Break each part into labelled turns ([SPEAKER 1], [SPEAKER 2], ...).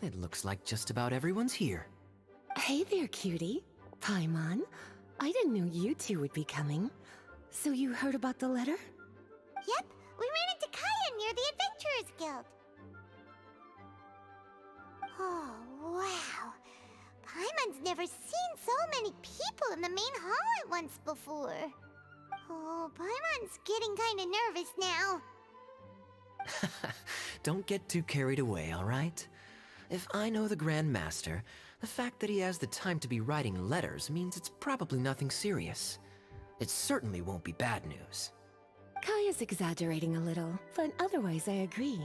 [SPEAKER 1] It looks like just about everyone's here.
[SPEAKER 2] Hey there, cutie. Paimon. I didn't know you two would be coming. So you heard about the letter?
[SPEAKER 3] Yep, we ran into Kaya near the Adventurers Guild. Oh, wow. Paimon's never seen so many people in the main hall at once before. Oh, Paimon's getting kinda nervous now.
[SPEAKER 1] Don't get too carried away, alright? If I know the Grand Master, the fact that he has the time to be writing letters means it's probably nothing serious. It certainly won't be bad news.
[SPEAKER 2] Kaya's exaggerating a little, but otherwise I agree.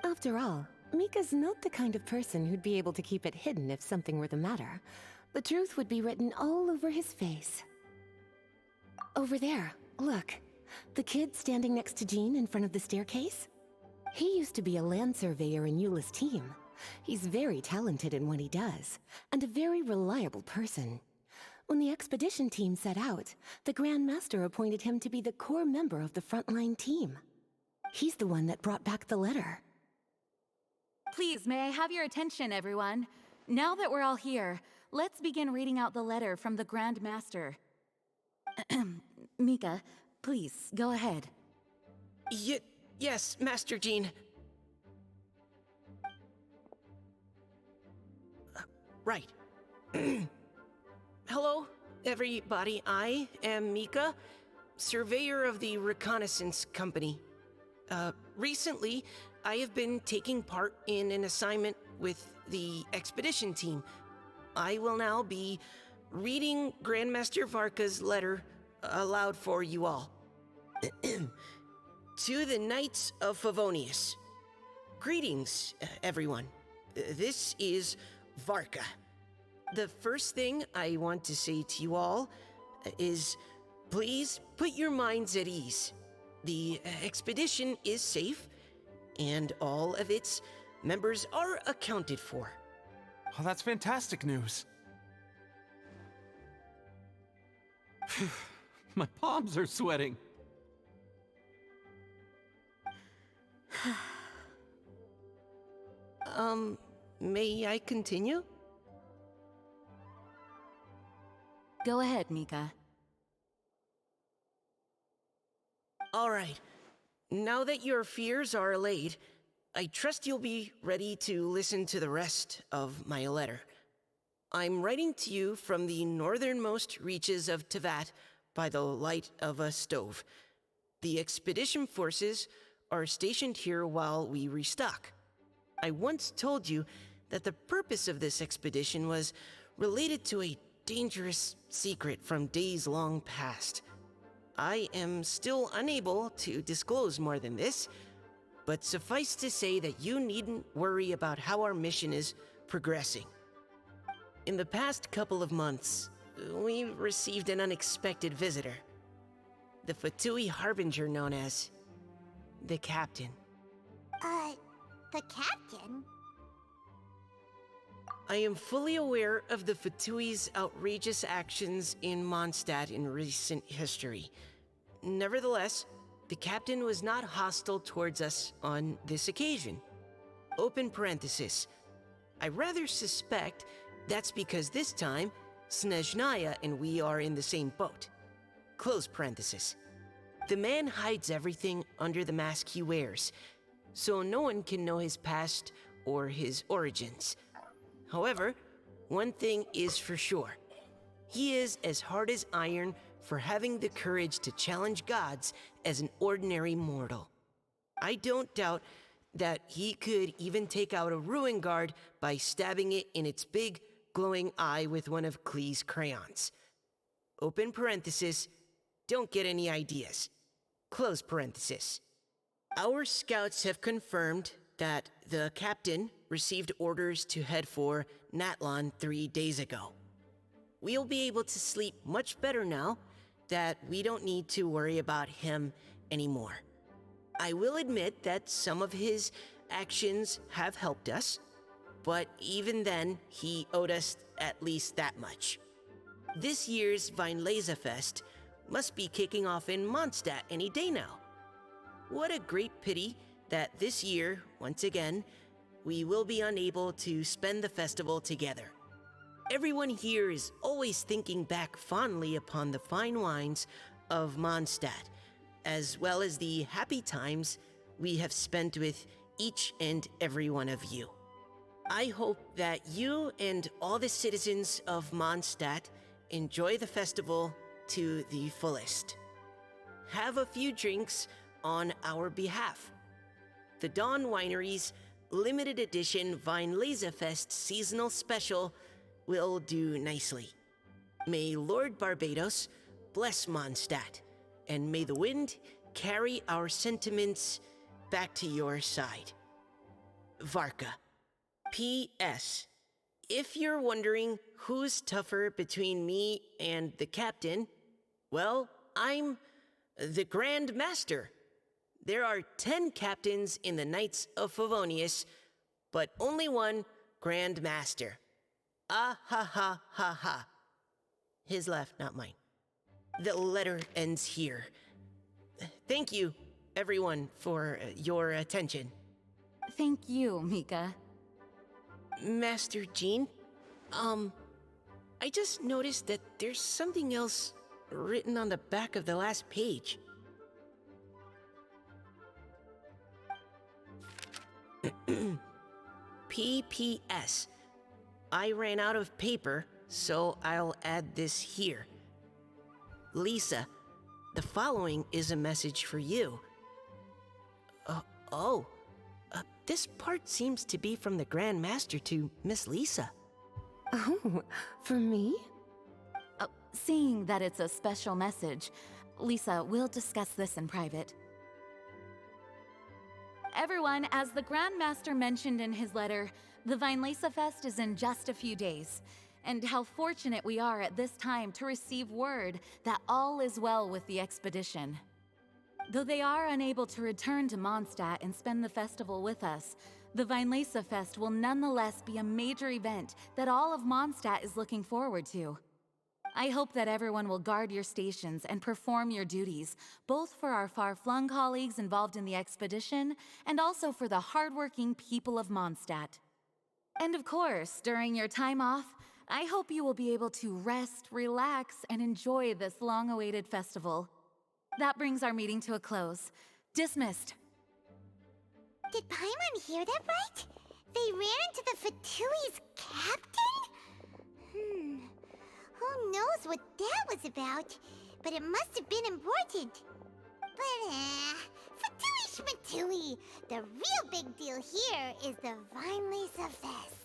[SPEAKER 2] After all, Mika's not the kind of person who'd be able to keep it hidden if something were the matter. The truth would be written all over his face. Over there, look. The kid standing next to Jean in front of the staircase? He used to be a land surveyor in Eula's team. He's very talented in what he does, and a very reliable person. When the expedition team set out, the Grand Master appointed him to be the core member of the frontline team. He's the one that brought back the letter.
[SPEAKER 4] Please, may I have your attention, everyone? Now that we're all here, let's begin reading out the letter from the Grand Master. Mika, please, go ahead.
[SPEAKER 5] Yes, Master Jean. Right. Hello, everybody. I am Mika, surveyor of the Reconnaissance Company. Recently, I have been taking part in an assignment with the expedition team. I will now be reading Grandmaster Varka's letter aloud for you all. To the Knights of Favonius. Greetings, everyone. This is Varka. The first thing I want to say to you all is, please put your minds at ease. The expedition is safe, and all of its members are accounted for.
[SPEAKER 6] Oh, that's fantastic news. My palms are sweating.
[SPEAKER 5] May I continue?
[SPEAKER 4] Go ahead, Mika.
[SPEAKER 5] All right. Now that your fears are allayed, I trust you'll be ready to listen to the rest of my letter. I'm writing to you from the northernmost reaches of Tevat by the light of a stove. The expedition forces are stationed here while we restock. I once told you that the purpose of this expedition was related to a dangerous secret from days long past. I am still unable to disclose more than this, but suffice to say that you needn't worry about how our mission is progressing. In the past couple of months, we received an unexpected visitor. The Fatui Harbinger known as the Captain.
[SPEAKER 3] The captain?
[SPEAKER 5] I am fully aware of the Fatui's outrageous actions in Mondstadt in recent history. Nevertheless, the captain was not hostile towards us on this occasion. Open parenthesis. I rather suspect that's because this time, Snezhnaya and we are in the same boat. Close parenthesis. The man hides everything under the mask he wears, so no one can know his past or his origins. However, one thing is for sure. He is as hard as iron for having the courage to challenge gods as an ordinary mortal. I don't doubt that he could even take out a ruin guard by stabbing it in its big, glowing eye with one of Klee's crayons. Open parenthesis, don't get any ideas. Close parenthesis. Our scouts have confirmed that the captain received orders to head for Natlon 3 days ago. We'll be able to sleep much better now that we don't need to worry about him anymore. I will admit that some of his actions have helped us, but even then, he owed us at least that much. This year's Weinlesefest must be kicking off in Mondstadt any day now. What a great pity that this year, once again, we will be unable to spend the festival together. Everyone here is always thinking back fondly upon the fine wines of Mondstadt, as well as the happy times we have spent with each and every one of you. I hope that you and all the citizens of Mondstadt enjoy the festival to the fullest. Have a few drinks on our behalf. The Dawn Winery's limited edition Weinlesefest seasonal special will do nicely. May Lord Barbados bless Mondstadt, and may the wind carry our sentiments back to your side. Varka. P.S. If you're wondering who's tougher between me and the captain, well, I'm the Grand Master. There are 10 captains in the Knights of Favonius, but only one Grand Master. Ah ha ha ha ha. His laugh, not mine. The letter ends here. Thank you, everyone, for your attention.
[SPEAKER 4] Thank you, Mika.
[SPEAKER 5] Master Jean, I just noticed that there's something else written on the back of the last page. P.P.S. I ran out of paper, so I'll add this here. Lisa, the following is a message for you. This part seems to be from the Grand Master to Miss Lisa.
[SPEAKER 2] Oh, for me?
[SPEAKER 4] Seeing that it's a special message, Lisa, we'll discuss this in private. Everyone, as the Grand Master mentioned in his letter, the Weinlesefest is in just a few days. And how fortunate we are at this time to receive word that all is well with the expedition. Though they are unable to return to Mondstadt and spend the festival with us, the Weinlesefest will nonetheless be a major event that all of Mondstadt is looking forward to. I hope that everyone will guard your stations and perform your duties, both for our far-flung colleagues involved in the expedition and also for the hardworking people of Mondstadt. And of course, during your time off, I hope you will be able to rest, relax, and enjoy this long-awaited festival. That brings our meeting to a close. Dismissed.
[SPEAKER 3] Did Paimon hear that right? They ran into the Fatui's captain? Who knows what that was about? But it must have been important. But, Fatui Schmatui! The real big deal here is the Weinlesefest.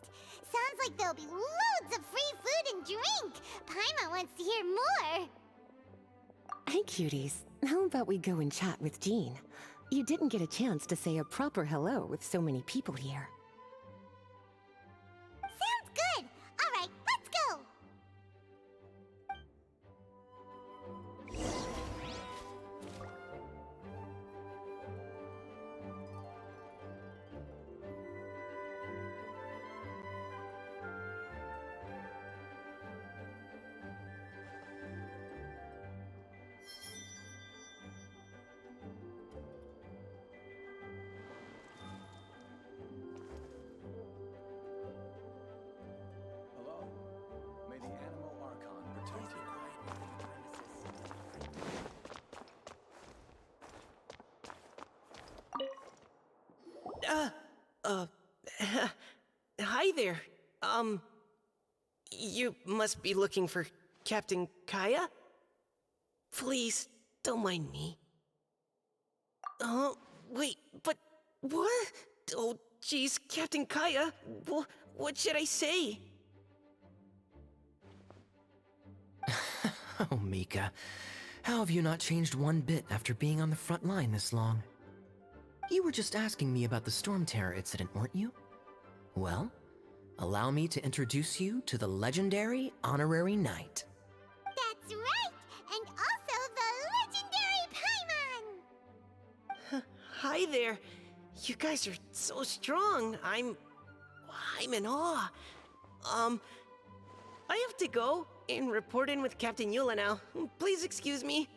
[SPEAKER 3] Sounds like there'll be loads of free food and drink. Paimon wants to hear more.
[SPEAKER 2] Hey, cuties. How about we go and chat with Jean? You didn't get a chance to say a proper hello with so many people here.
[SPEAKER 3] Sounds good. All right, let's go.
[SPEAKER 7] Hello. May the Animo Archon protect you.
[SPEAKER 5] Hi there. You must be looking for Captain Kaya? Please, don't mind me. Oh, wait, but what? Oh, jeez, Captain Kaya, what should I say?
[SPEAKER 1] Oh, Mika. How have you not changed one bit after being on the front line this long? You were just asking me about the Storm Terror incident, weren't you? Well, allow me to introduce you to the legendary Honorary Knight.
[SPEAKER 3] That's right, and also the legendary Paimon.
[SPEAKER 5] Hi there. You guys are so strong. I'm in awe. I have to go and report in with Captain Eula now. Please excuse me.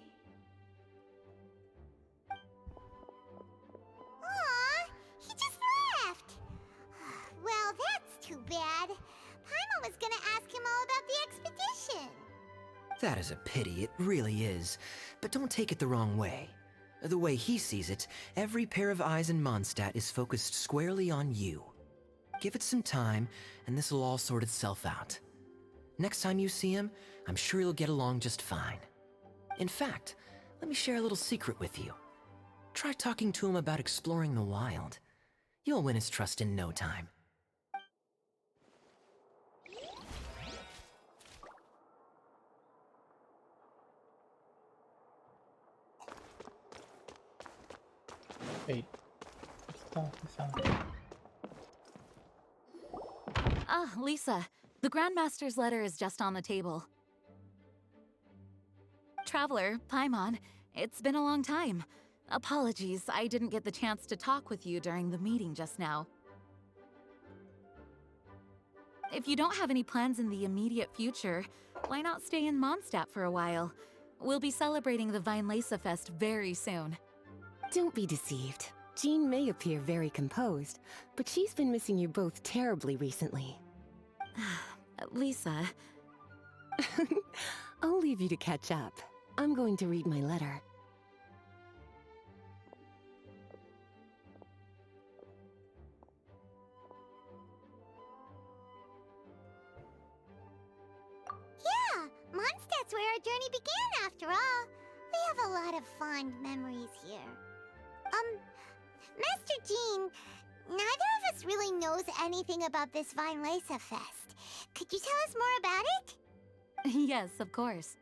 [SPEAKER 3] Aw,
[SPEAKER 1] That is a pity, it really is. But don't take it the wrong way. The way he sees it, every pair of eyes in Mondstadt is focused squarely on you. Give it some time, and this will all sort itself out. Next time you see him, I'm sure you'll get along just fine. In fact, let me share a little secret with you. Try talking to him about exploring the wild. You'll win his trust in no time.
[SPEAKER 8] Wait. Stop.
[SPEAKER 4] Ah, Lisa, the Grandmaster's letter is just on the table. Traveler, Paimon, it's been a long time. Apologies, I didn't get the chance to talk with you during the meeting just now. If you don't have any plans in the immediate future, why not stay in Mondstadt for a while? We'll be celebrating the Weinlesefest very soon.
[SPEAKER 2] Don't be deceived. Jean may appear very composed, but she's been missing you both terribly recently.
[SPEAKER 4] Lisa...
[SPEAKER 2] I'll leave you to catch up. I'm going to read my letter.
[SPEAKER 3] Yeah, Mondstadt's where our journey began after all. We have a lot of fond memories here. Master Jean, neither of us really knows anything about this Weinlesefest. Could you tell us more about it?
[SPEAKER 4] Yes, of course.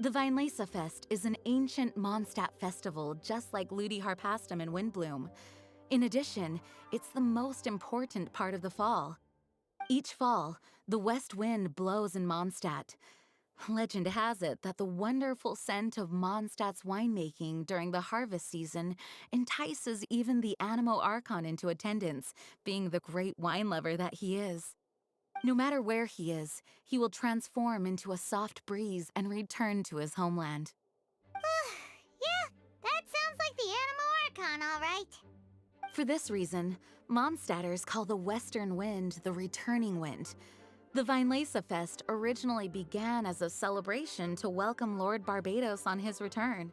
[SPEAKER 4] The Weinlesefest is an ancient Mondstadt festival just like Ludi Harpastum and Windbloom. In addition, it's the most important part of the fall. Each fall, the west wind blows in Mondstadt. Legend has it that the wonderful scent of Mondstadt's winemaking during the harvest season entices even the Animo Archon into attendance, being the great wine lover that he is. No matter where he is, he will transform into a soft breeze and return to his homeland.
[SPEAKER 3] Yeah, that sounds like the Animo Archon, all right.
[SPEAKER 4] For this reason, Mondstadters call the western wind the returning wind. The Weinlesefest originally began as a celebration to welcome Lord Barbados on his return.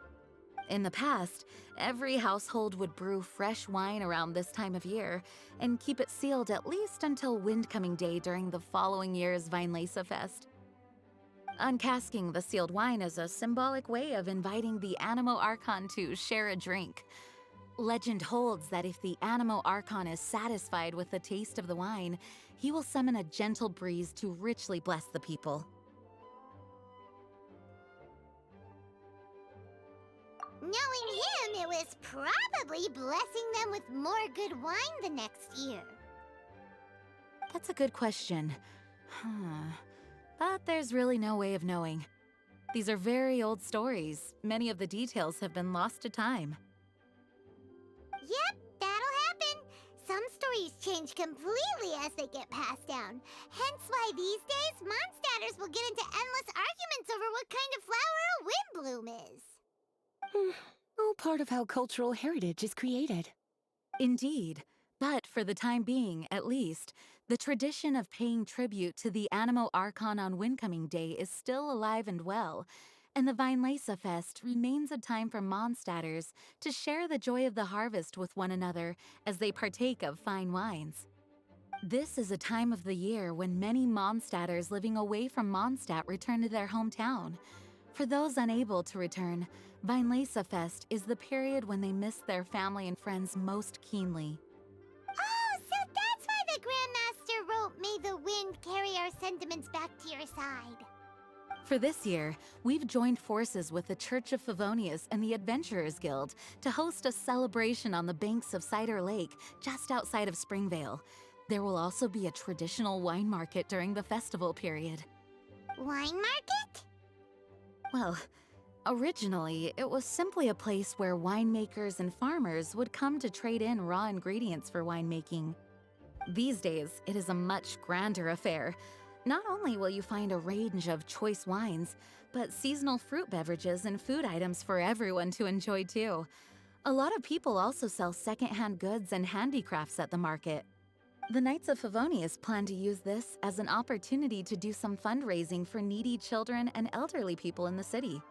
[SPEAKER 4] In the past, every household would brew fresh wine around this time of year and keep it sealed at least until Windcoming Day during the following year's Weinlesefest. Uncasking the sealed wine is a symbolic way of inviting the Animo Archon to share a drink. Legend holds that if the Animo Archon is satisfied with the taste of the wine, he will summon a gentle breeze to richly bless the people.
[SPEAKER 3] Knowing him, it was probably blessing them with more good wine the next year.
[SPEAKER 4] That's a good question. But there's really no way of knowing. These are very old stories. Many of the details have been lost to time.
[SPEAKER 3] Yep, that'll happen. Some stories change completely as they get passed down. Hence why these days, Mondstadters will get into endless arguments over what kind of flower a windbloom is.
[SPEAKER 2] All part of how cultural heritage is created.
[SPEAKER 4] Indeed. But for the time being, at least, the tradition of paying tribute to the Animo Archon on Windcoming Day is still alive and well, and the Weinlesefest remains a time for Mondstadters to share the joy of the harvest with one another as they partake of fine wines. This is a time of the year when many Mondstadters living away from Mondstadt return to their hometown. For those unable to return, Weinlesefest is the period when they miss their family and friends most keenly.
[SPEAKER 3] Oh, so that's why the Grandmaster wrote, "May the wind carry our sentiments back to your side."
[SPEAKER 4] For this year, we've joined forces with the Church of Favonius and the Adventurers Guild to host a celebration on the banks of Cider Lake, just outside of Springvale. There will also be a traditional wine market during the festival period.
[SPEAKER 3] Wine market?
[SPEAKER 4] Well, originally, it was simply a place where winemakers and farmers would come to trade in raw ingredients for winemaking. These days, it is a much grander affair. Not only will you find a range of choice wines, but seasonal fruit beverages and food items for everyone to enjoy too. A lot of people also sell secondhand goods and handicrafts at the market. The Knights of Favonius plan to use this as an opportunity to do some fundraising for needy children and elderly people in the city.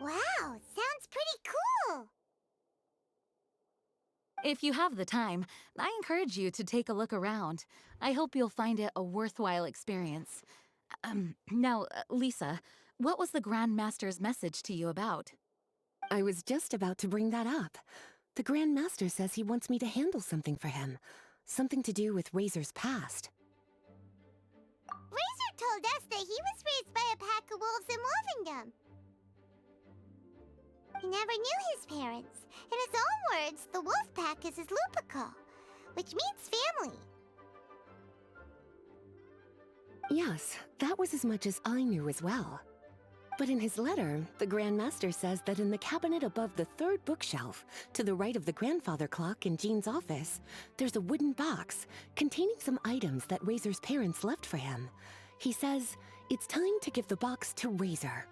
[SPEAKER 3] Wow, sounds pretty cool.
[SPEAKER 4] If you have the time, I encourage you to take a look around. I hope you'll find it a worthwhile experience. Now, Lisa, what was the Grand Master's message to you about?
[SPEAKER 2] I was just about to bring that up. The Grand Master says he wants me to handle something for him. Something to do with Razor's past.
[SPEAKER 3] Razor told us that he was raised by a pack of wolves in Wolvendom. He never knew his parents. In his own words, the wolf pack is his lupical, which means family.
[SPEAKER 2] Yes, that was as much as I knew as well. But in his letter, the Grand Master says that in the cabinet above the third bookshelf, to the right of the grandfather clock in Jean's office, there's a wooden box containing some items that Razor's parents left for him. He says it's time to give the box to Razor.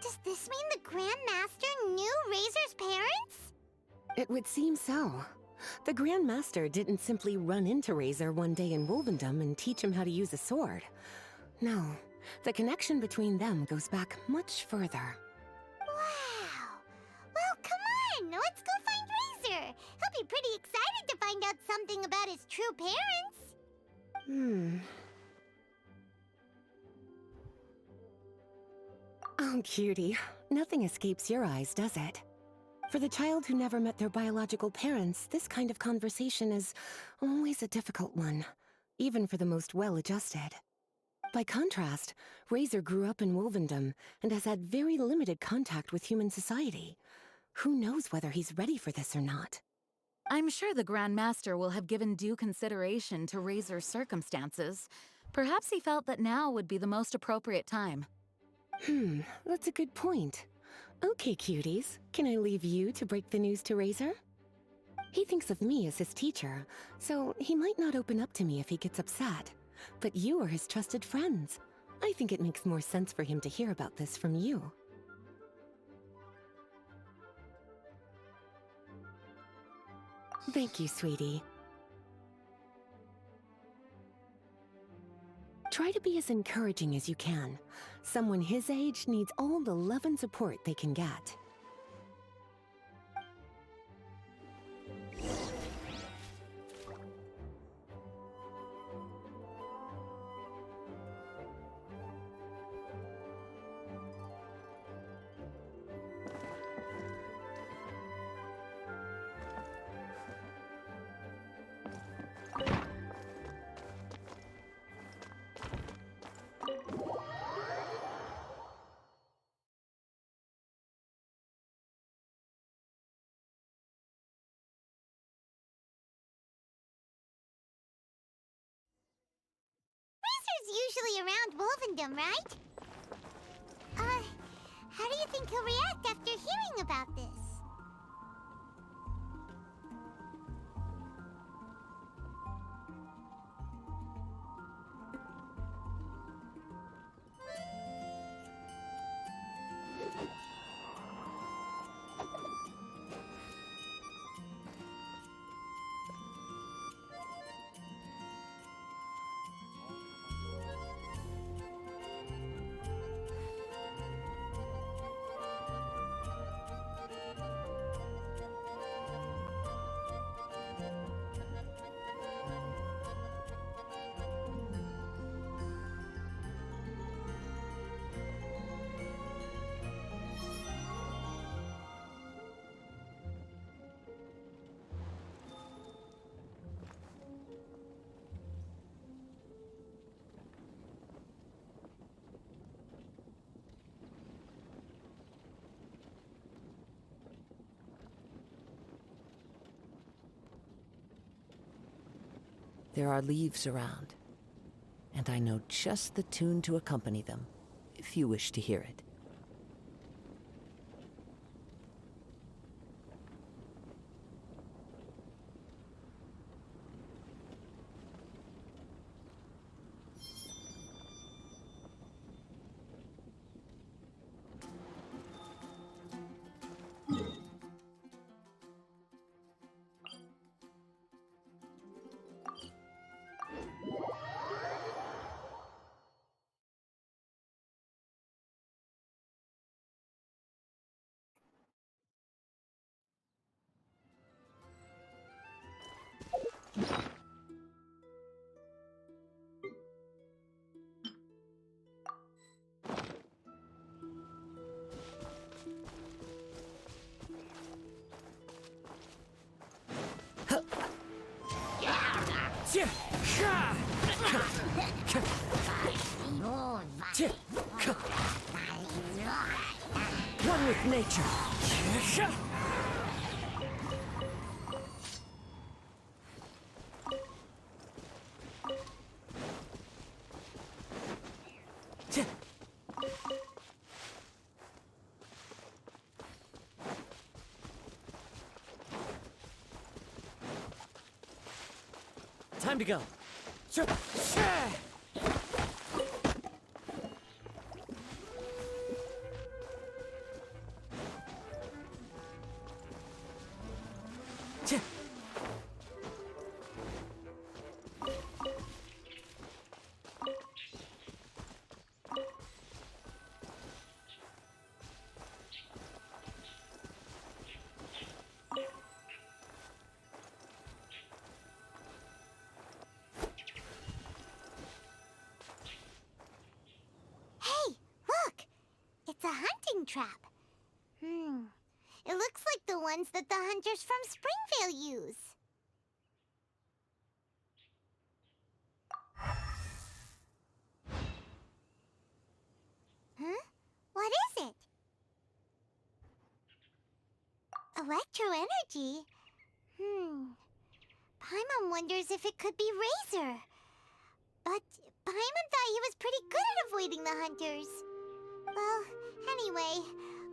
[SPEAKER 3] Does this mean the Grand Master knew Razor's parents?
[SPEAKER 2] It would seem so. The Grand Master didn't simply run into Razor one day in Wolvendom and teach him how to use a sword. No, the connection between them goes back much further.
[SPEAKER 3] Wow. Well, come on, let's go find Razor. He'll be pretty excited to find out something about his true parents.
[SPEAKER 2] Oh, cutie. Nothing escapes your eyes, does it? For the child who never met their biological parents, this kind of conversation is always a difficult one, even for the most well-adjusted. By contrast, Razor grew up in Wolvendom and has had very limited contact with human society. Who knows whether he's ready for this or not?
[SPEAKER 4] I'm sure the Grand Master will have given due consideration to Razor's circumstances. Perhaps he felt that now would be the most appropriate time.
[SPEAKER 2] That's a good point. Okay, cuties, can I leave you to break the news to Razor? He thinks of me as his teacher, so he might not open up to me if he gets upset. But you are his trusted friends. I think it makes more sense for him to hear about this from you. Thank you, sweetie. Try to be as encouraging as you can. Someone his age needs all the love and support they can get.
[SPEAKER 3] Razor's usually around Wolvendom, right? How do you think he'll react after hearing about this?
[SPEAKER 9] There are leaves around, and I know just the tune to accompany them, if you wish to hear it. One with nature.
[SPEAKER 10] Time to go.
[SPEAKER 3] Hey, look! It's a hunting trap. It looks like the ones that the hunters from Springvale use. Huh? What is it? Electro-energy? Paimon wonders if it could be Razor. But Paimon thought he was pretty good at avoiding the hunters. Well, anyway,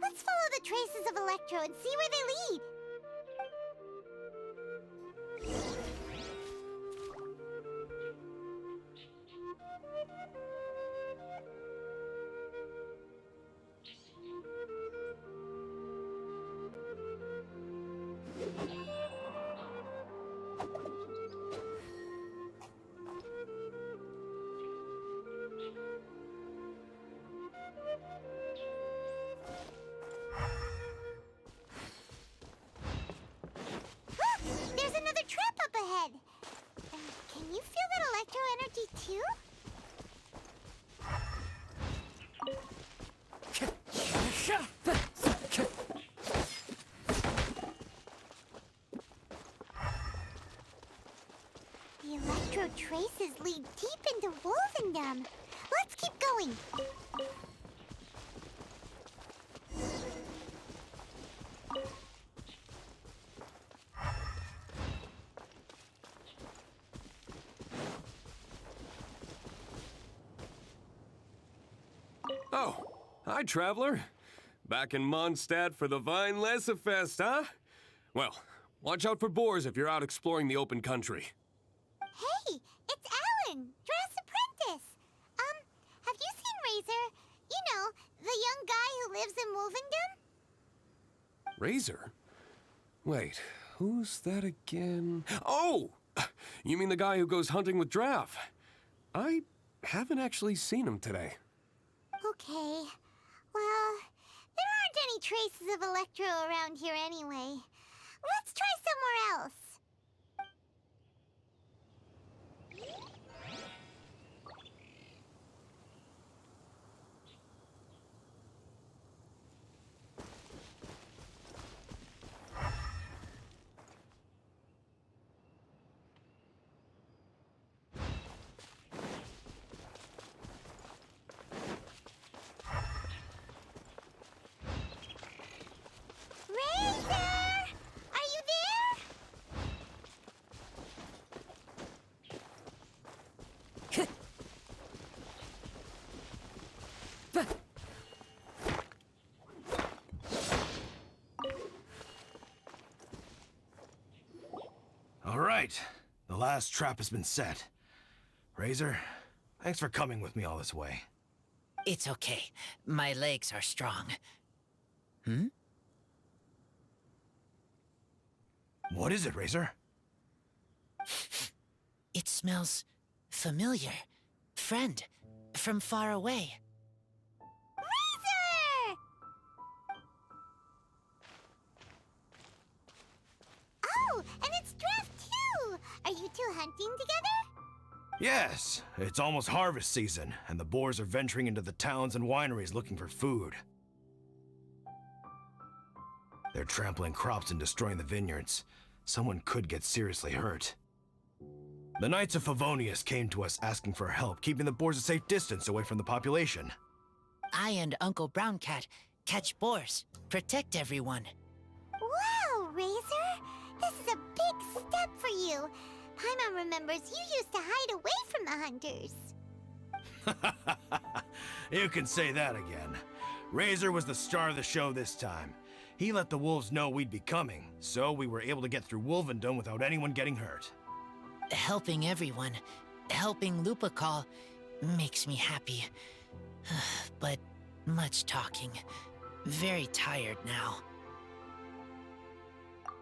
[SPEAKER 3] let's follow the traces of Electro and see where they lead. Look! There's another trap up ahead! Can you feel that electro energy too? The electro traces lead deep into Wolvendom. Let's keep going.
[SPEAKER 11] Oh, hi, traveler. Back in Mondstadt for the Weinlesefest, huh? Well, watch out for boars if you're out exploring the open country.
[SPEAKER 3] Hey, it's Alan, Dress Apprentice. Have you seen Razor? You know, the young guy who lives in Wolvendom?
[SPEAKER 11] Razor? Wait, who's that again? Oh! You mean the guy who goes hunting with Draff? I haven't actually seen him today.
[SPEAKER 3] Okay. Well, there aren't any traces of Electro around here anyway. Let's try somewhere else. Razor! Are you there?
[SPEAKER 12] All right, the last trap has been set. Razor, thanks for coming with me all this way.
[SPEAKER 13] It's okay. My legs are strong.
[SPEAKER 12] What is it, Razor?
[SPEAKER 13] It smells familiar. Friend, from far away.
[SPEAKER 3] Razor! Oh, and it's Draft too! Are you two hunting together?
[SPEAKER 12] Yes, it's almost harvest season, and the boars are venturing into the towns and wineries looking for food. They're trampling crops and destroying the vineyards. Someone could get seriously hurt. The Knights of Favonius came to us asking for help keeping the boars a safe distance away from the population.
[SPEAKER 13] I and Uncle Brown Cat catch boars, protect everyone.
[SPEAKER 3] Wow, Razor! This is a big step for you. Paimon remembers you used to hide away from the hunters.
[SPEAKER 12] You can say that again. Razor was the star of the show this time. He let the wolves know we'd be coming, so we were able to get through Wolvendom without anyone getting hurt.
[SPEAKER 13] Helping everyone, helping Lupical, makes me happy. But much talking. Very tired now.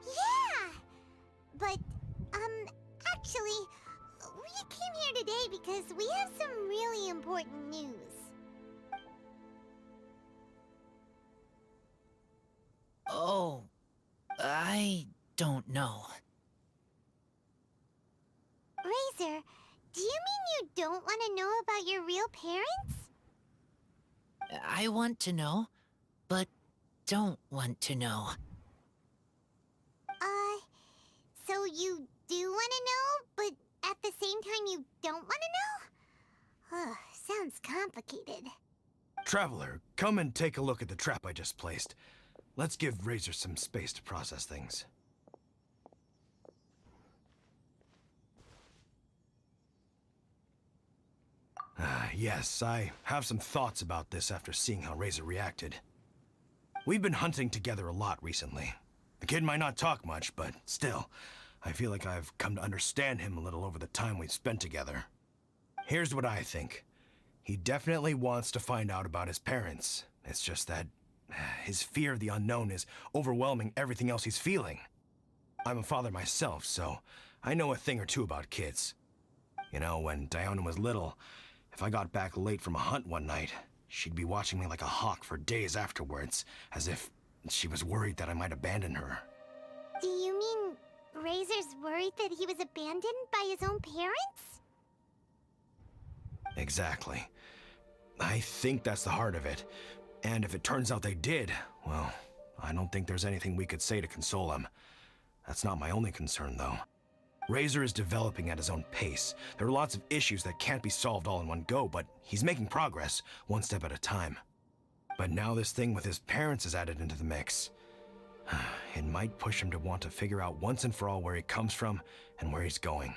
[SPEAKER 3] Yeah! But, actually, we came here today because we have some really important news.
[SPEAKER 13] Oh, I don't know.
[SPEAKER 3] Razor, do you mean you don't want to know about your real parents?
[SPEAKER 13] I want to know, but don't want to know.
[SPEAKER 3] So you do want to know, but at the same time you don't want to know? Sounds complicated.
[SPEAKER 12] Traveler, come and take a look at the trap I just placed. Let's give Razor some space to process things. Yes, I have some thoughts about this after seeing how Razor reacted. We've been hunting together a lot recently. The kid might not talk much, but still, I feel like I've come to understand him a little over the time we've spent together. Here's what I think. He definitely wants to find out about his parents. It's just that his fear of the unknown is overwhelming everything else he's feeling. I'm a father myself, so I know a thing or two about kids. You know, when Diana was little, if I got back late from a hunt one night, she'd be watching me like a hawk for days afterwards, as if she was worried that I might abandon her.
[SPEAKER 3] Do you mean Razor's worried that he was abandoned by his own parents?
[SPEAKER 12] Exactly. I think that's the heart of it. And if it turns out they did, well, I don't think there's anything we could say to console him. That's not my only concern, though. Razor is developing at his own pace. There are lots of issues that can't be solved all in one go, but he's making progress, one step at a time. But now this thing with his parents is added into the mix. It might push him to want to figure out once and for all where he comes from and where he's going.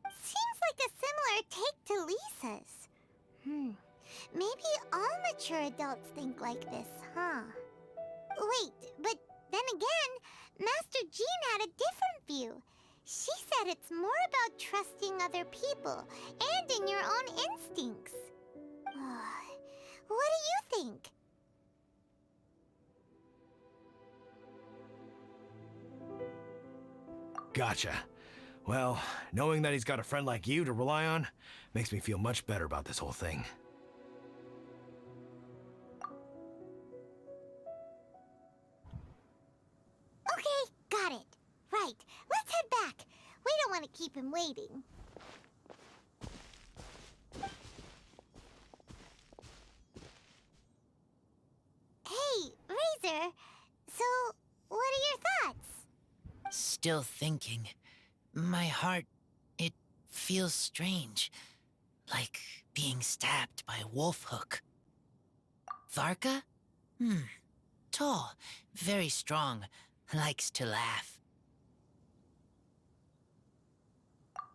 [SPEAKER 3] Seems like a similar take to Lisa's. Maybe all mature adults think like this, huh? Wait, but then again, Master Jean had a different view. She said it's more about trusting other people and in your own instincts. What do you think?
[SPEAKER 12] Gotcha. Well, knowing that he's got a friend like you to rely on makes me feel much better about this whole thing.
[SPEAKER 3] Okay, got it. Right, let's head back. We don't want to keep him waiting. Hey, Razor. So, what are your thoughts?
[SPEAKER 13] Still thinking. My heart, it feels strange. Like being stabbed by a wolf hook. Varka? Tall, very strong, likes to laugh.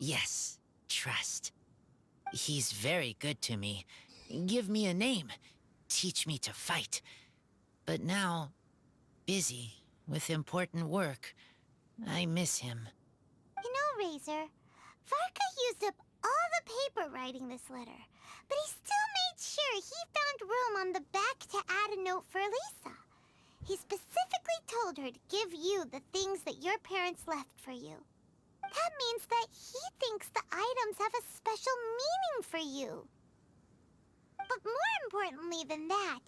[SPEAKER 13] Yes, trust. He's very good to me. Give me a name. Teach me to fight. But now, busy with important work. I miss him.
[SPEAKER 3] You know, Razor, Varka used up all the paper writing this letter, but he still made sure he found room on the back to add a note for Lisa. He specifically told her to give you the things that your parents left for you. That means that he thinks the items have a special meaning for you. But more importantly than that,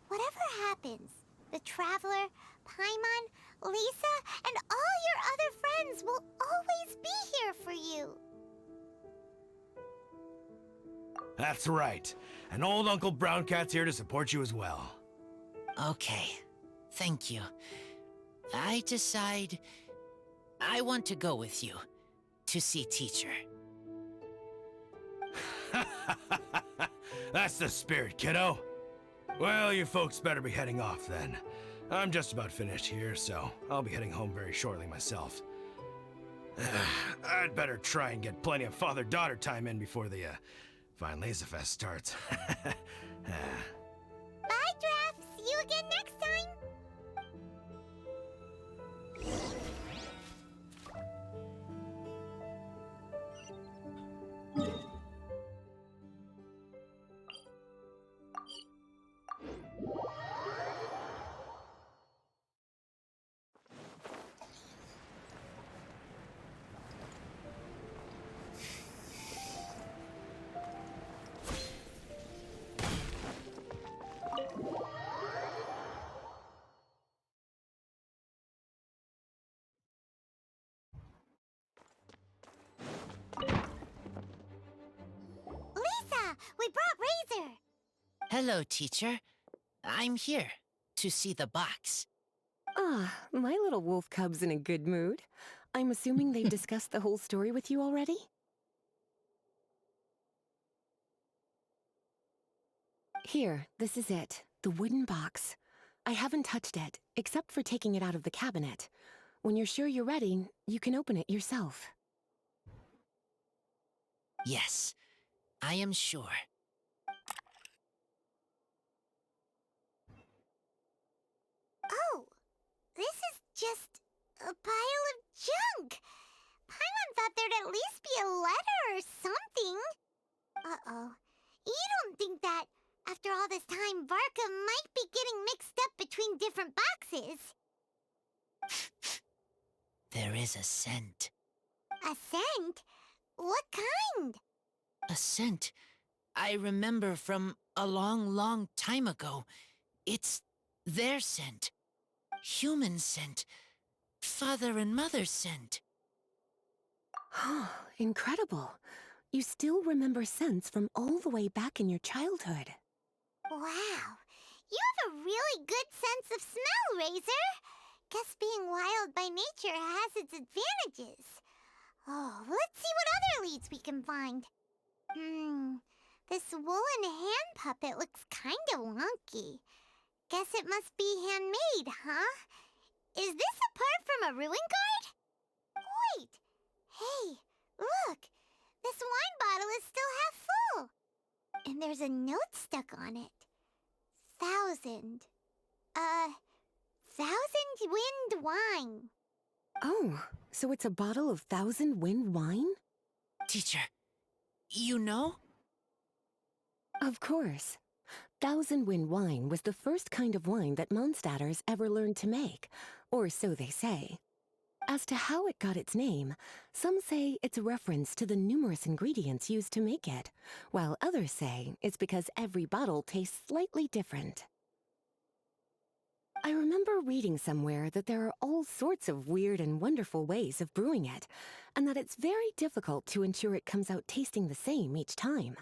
[SPEAKER 3] whatever happens, the Traveler, Paimon, Lisa, and all your other friends will always be here for you.
[SPEAKER 12] That's right. And old Uncle Brown Cat's here to support you as well.
[SPEAKER 13] Okay, thank you. I decide I want to go with you. to see teacher.
[SPEAKER 12] That's the spirit, kiddo. Well, you folks better be heading off then. I'm just about finished here, so I'll be heading home very shortly myself. I'd better try and get plenty of father-daughter time in before the Weinlesefest starts.
[SPEAKER 3] Bye, Draft. See you again next time. Lisa, we brought Razor.
[SPEAKER 13] Hello, teacher. I'm here to see the box.
[SPEAKER 2] Ah, my little wolf cub's in a good mood. I'm assuming they've discussed the whole story with you already? Here, this is it. The wooden box. I haven't touched it, except for taking it out of the cabinet. When you're sure you're ready, you can open it yourself.
[SPEAKER 13] Yes, I am sure.
[SPEAKER 3] Oh, this is just a pile of junk. Paimon thought there'd at least be a letter or something. Uh-oh. You don't think that, after all this time, Varka might be getting mixed up between different boxes?
[SPEAKER 13] There is a scent.
[SPEAKER 3] A scent? What kind?
[SPEAKER 13] A scent I remember from a long, long time ago. It's their scent. Human scent. Father and mother scent.
[SPEAKER 2] Incredible. You still remember scents from all the way back in your childhood.
[SPEAKER 3] Wow. You have a really good sense of smell, Razor. Guess being wild by nature has its advantages. Oh, let's see what other leads we can find. This woolen hand puppet looks kinda wonky. Guess it must be handmade, huh? Is this a part from a ruin guard? Wait! Hey, look! This wine bottle is still half full! And there's a note stuck on it. 1,000. 1,000 wind wine.
[SPEAKER 2] Oh, so it's a bottle of 1,000 wind wine?
[SPEAKER 13] Teacher, you know?
[SPEAKER 2] Of course. 1,000 wind wine was the first kind of wine that Mondstadters ever learned to make, or so they say. As to how it got its name, some say it's a reference to the numerous ingredients used to make it, while others say it's because every bottle tastes slightly different. I remember reading somewhere that there are all sorts of weird and wonderful ways of brewing it, and that it's very difficult to ensure it comes out tasting the same each time.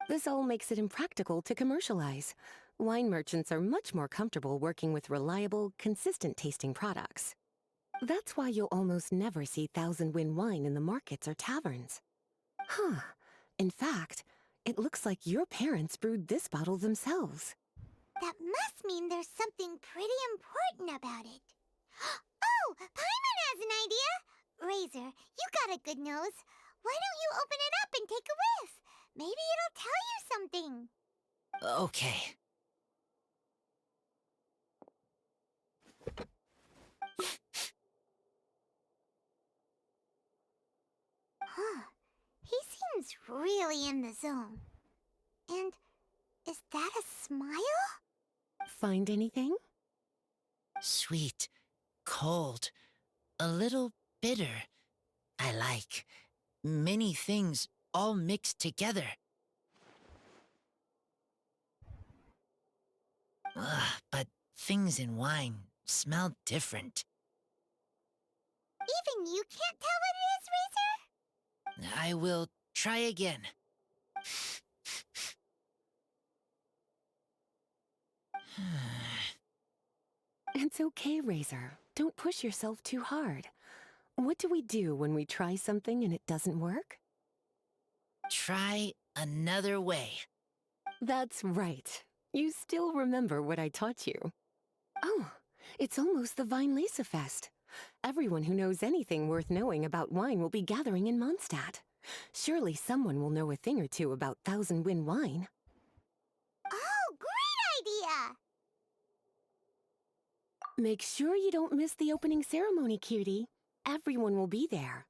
[SPEAKER 2] This all makes it impractical to commercialize. Wine merchants are much more comfortable working with reliable, consistent-tasting products. That's why you'll almost never see 1,000 wind wine in the markets or taverns. Huh. In fact, it looks like your parents brewed this bottle themselves.
[SPEAKER 3] That must mean there's something pretty important about it. Oh, Paimon has an idea! Razor, you got a good nose. Why don't you open it up and take a whiff? Maybe it'll tell you something.
[SPEAKER 13] Okay.
[SPEAKER 3] Huh. He seems really in the zone. And is that a smile?
[SPEAKER 2] Find anything?
[SPEAKER 13] Sweet, cold, a little bitter. I like many things all mixed together. But things in wine smell different.
[SPEAKER 3] Even you can't tell what it is, Razor?
[SPEAKER 13] I will try again.
[SPEAKER 2] It's okay, Razor. Don't push yourself too hard. What do we do when we try something and it doesn't work?
[SPEAKER 13] Try another way.
[SPEAKER 2] That's right. You still remember what I taught you. Oh, it's almost the Weinlesefest. Everyone who knows anything worth knowing about wine will be gathering in Mondstadt. Surely someone will know a thing or two about Thousand Wind wine.
[SPEAKER 3] Oh, great idea!
[SPEAKER 2] Make sure you don't miss the opening ceremony, cutie. Everyone will be there.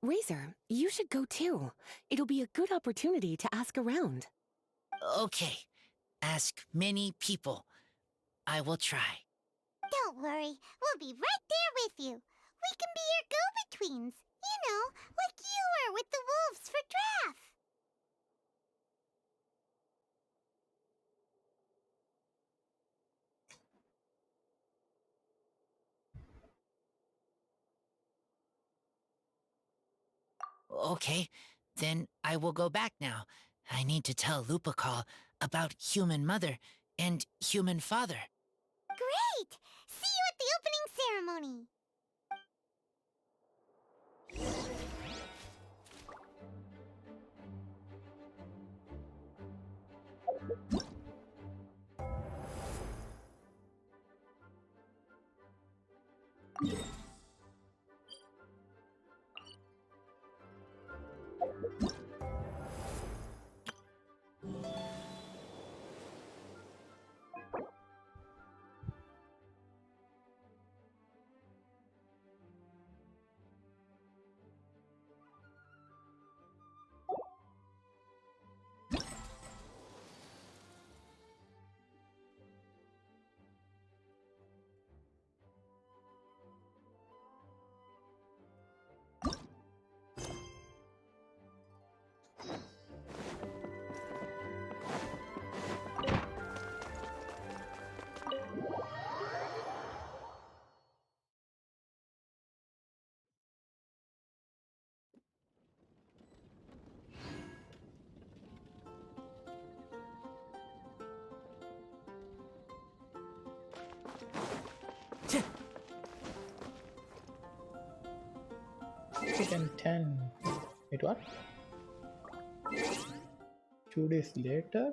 [SPEAKER 2] Razor, you should go too. It'll be a good opportunity to ask around.
[SPEAKER 13] Okay. Ask many people. I will try.
[SPEAKER 3] Don't worry, we'll be right there with you. We can be your go-betweens. You know, like you were with the wolves for Draft.
[SPEAKER 13] Okay, then I will go back now. I need to tell Lupacall about Human Mother and Human Father.
[SPEAKER 3] Great! See you at the opening ceremony.
[SPEAKER 8] Chicken 10. Wait, what? 2 days later?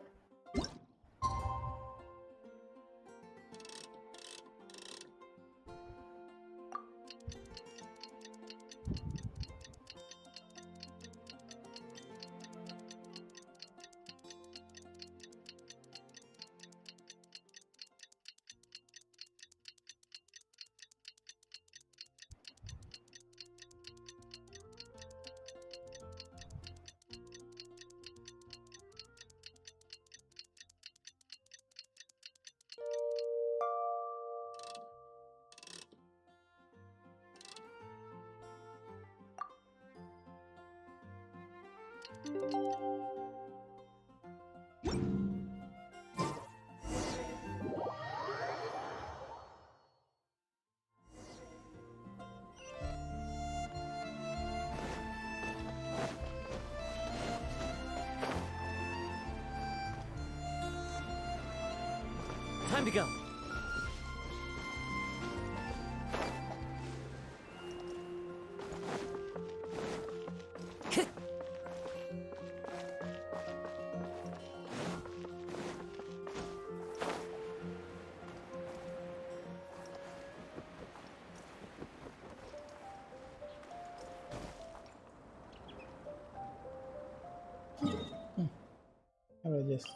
[SPEAKER 1] Time to go.
[SPEAKER 8] I will just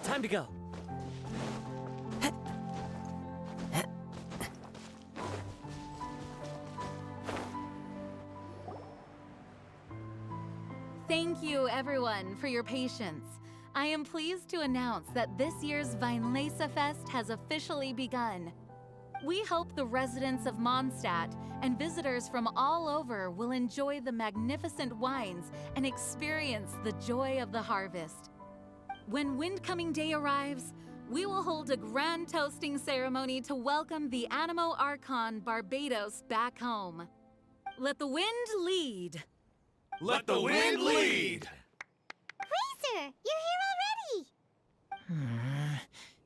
[SPEAKER 1] Time to go.
[SPEAKER 4] Thank you, everyone, for your patience. I am pleased to announce that this year's Weinlesefest has officially begun. We hope the residents of Mondstadt and visitors from all over will enjoy the magnificent wines and experience the joy of the harvest. When Windcoming Day arrives, we will hold a grand toasting ceremony to welcome the Animo Archon Barbados back home. Let the wind lead.
[SPEAKER 11] Let the wind lead!
[SPEAKER 3] Razor, you're here already!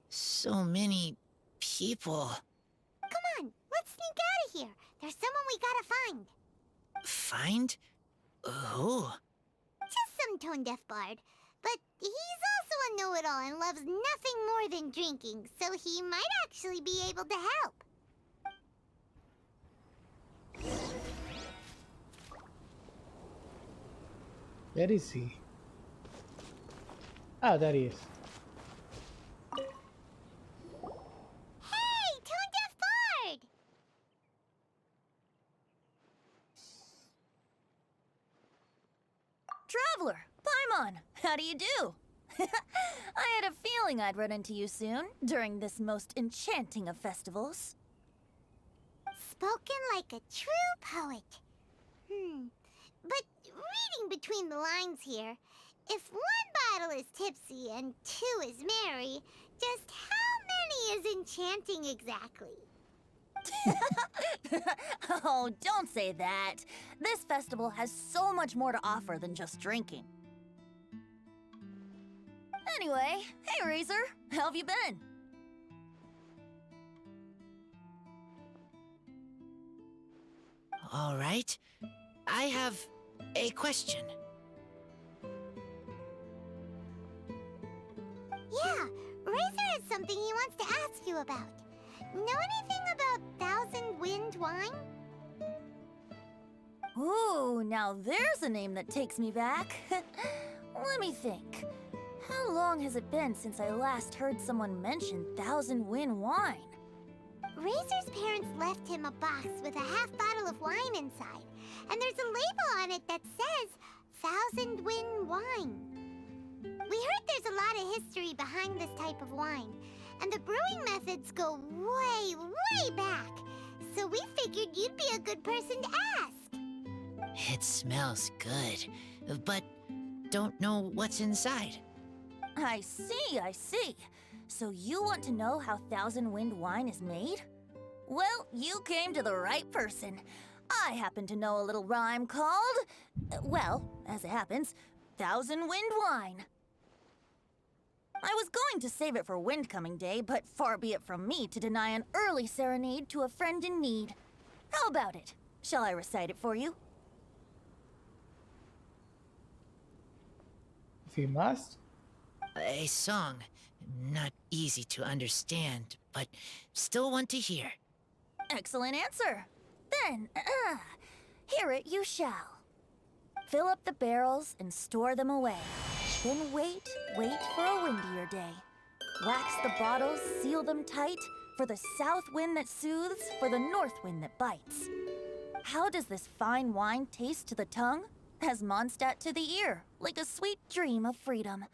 [SPEAKER 13] So many people.
[SPEAKER 3] Come on, let's sneak out of here. There's someone we gotta find.
[SPEAKER 13] Find? Who?
[SPEAKER 3] Just some tone-deaf bard. But he's also a know-it-all and loves nothing more than drinking, so he might actually be able to help.
[SPEAKER 8] Where is he? Ah, there he is.
[SPEAKER 3] Hey, tone-deaf bard!
[SPEAKER 10] Traveler, Paimon, how do you do? I had a feeling I'd run into you soon, during this most enchanting of festivals.
[SPEAKER 3] Spoken like a true poet. But reading between the lines here, if one bottle is tipsy and two is merry, just how many is enchanting exactly?
[SPEAKER 10] Oh, don't say that. This festival has so much more to offer than just drinking. Anyway, hey Razor, how have you been?
[SPEAKER 13] All right. I have a question.
[SPEAKER 3] Yeah, Razor has something he wants to ask you about. Know anything about Thousand Wind wine?
[SPEAKER 10] Ooh, now there's a name that takes me back. Let me think. How long has it been since I last heard someone mention Thousand Wind wine?
[SPEAKER 3] Razor's parents left him a box with a half bottle of wine inside, and there's a label on it that says Thousand Wind wine. We heard there's a lot of history behind this type of wine, and the brewing methods go way, way back, so we figured you'd be a good person to ask.
[SPEAKER 13] It smells good, but don't know what's inside.
[SPEAKER 10] I see. So you want to know how Thousand Wind wine is made? Well, you came to the right person. I happen to know a little rhyme called, well, as it happens, Thousand Wind wine. I was going to save it for Windcoming Day, but far be it from me to deny an early serenade to a friend in need. How about it? Shall I recite it for you?
[SPEAKER 8] If you must.
[SPEAKER 13] A song. Not easy to understand, but still want to hear.
[SPEAKER 10] Excellent answer. Then, hear it you shall. Fill up the barrels and store them away. Then wait for a windier day. Wax the bottles, seal them tight, for the south wind that soothes, for the north wind that bites. How does this fine wine taste to the tongue? As Mondstadt to the ear, like a sweet dream of freedom.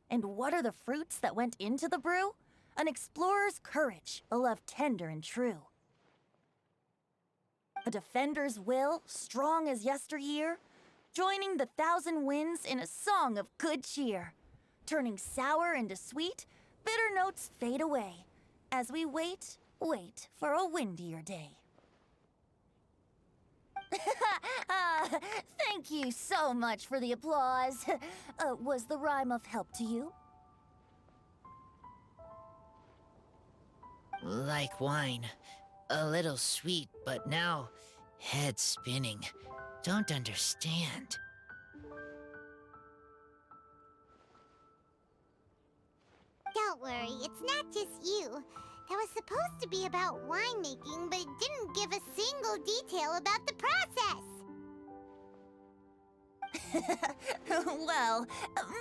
[SPEAKER 10] And what are the fruits that went into the brew? An explorer's courage, a love tender and true. A defender's will, strong as yesteryear, joining the thousand winds in a song of good cheer. Turning sour into sweet, bitter notes fade away, as we wait for a windier day. Thank you so much for the applause. Was the rhyme of help to you?
[SPEAKER 13] Like wine. A little sweet, but now head spinning. Don't understand.
[SPEAKER 3] Don't worry, it's not just you. That was supposed to be about winemaking, but it didn't give a single detail about the process.
[SPEAKER 10] Well,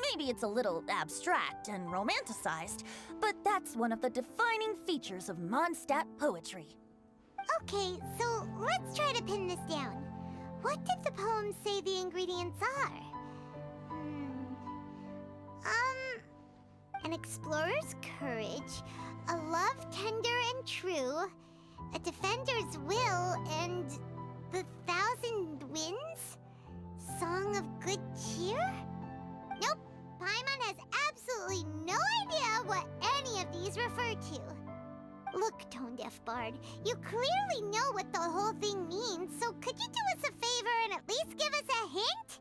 [SPEAKER 10] maybe it's a little abstract and romanticized, but that's one of the defining features of Mondstadt poetry.
[SPEAKER 3] Okay, so let's try to pin this down. What did the poem say the ingredients are? an explorer's courage, a love tender and true, a defender's will, and the thousand winds? Song of good cheer? Nope, Paimon has absolutely no idea what any of these refer to. Look, Tone-Deaf Bard, you clearly know what the whole thing means, so could you do us a favor and at least give us a hint?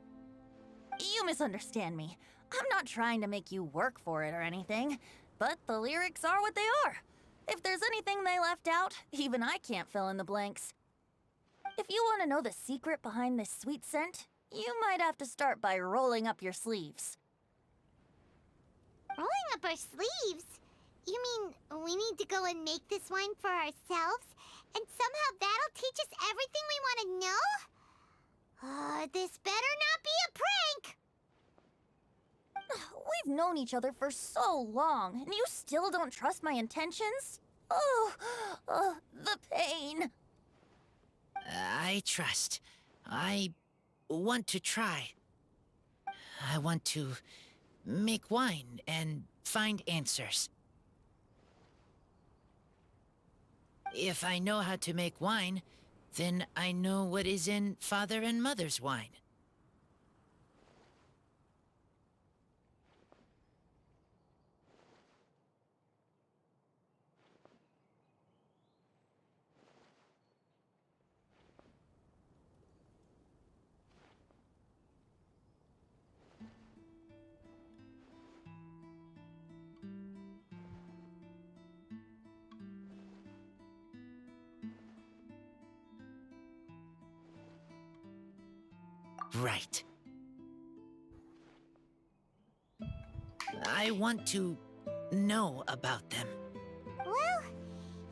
[SPEAKER 10] You misunderstand me. I'm not trying to make you work for it or anything, but the lyrics are what they are. If there's anything they left out, even I can't fill in the blanks. If you want to know the secret behind this sweet scent, you might have to start by rolling up your sleeves.
[SPEAKER 3] Rolling up our sleeves? You mean we need to go and make this wine for ourselves, and somehow that'll teach us everything we want to know? This better not be a prank!
[SPEAKER 10] We've known each other for so long, and you still don't trust my intentions? Oh, the pain.
[SPEAKER 13] I trust. I want to try. I want to make wine and find answers. If I know how to make wine, then I know what is in Father and Mother's wine. Right. I want to know about them.
[SPEAKER 3] Well,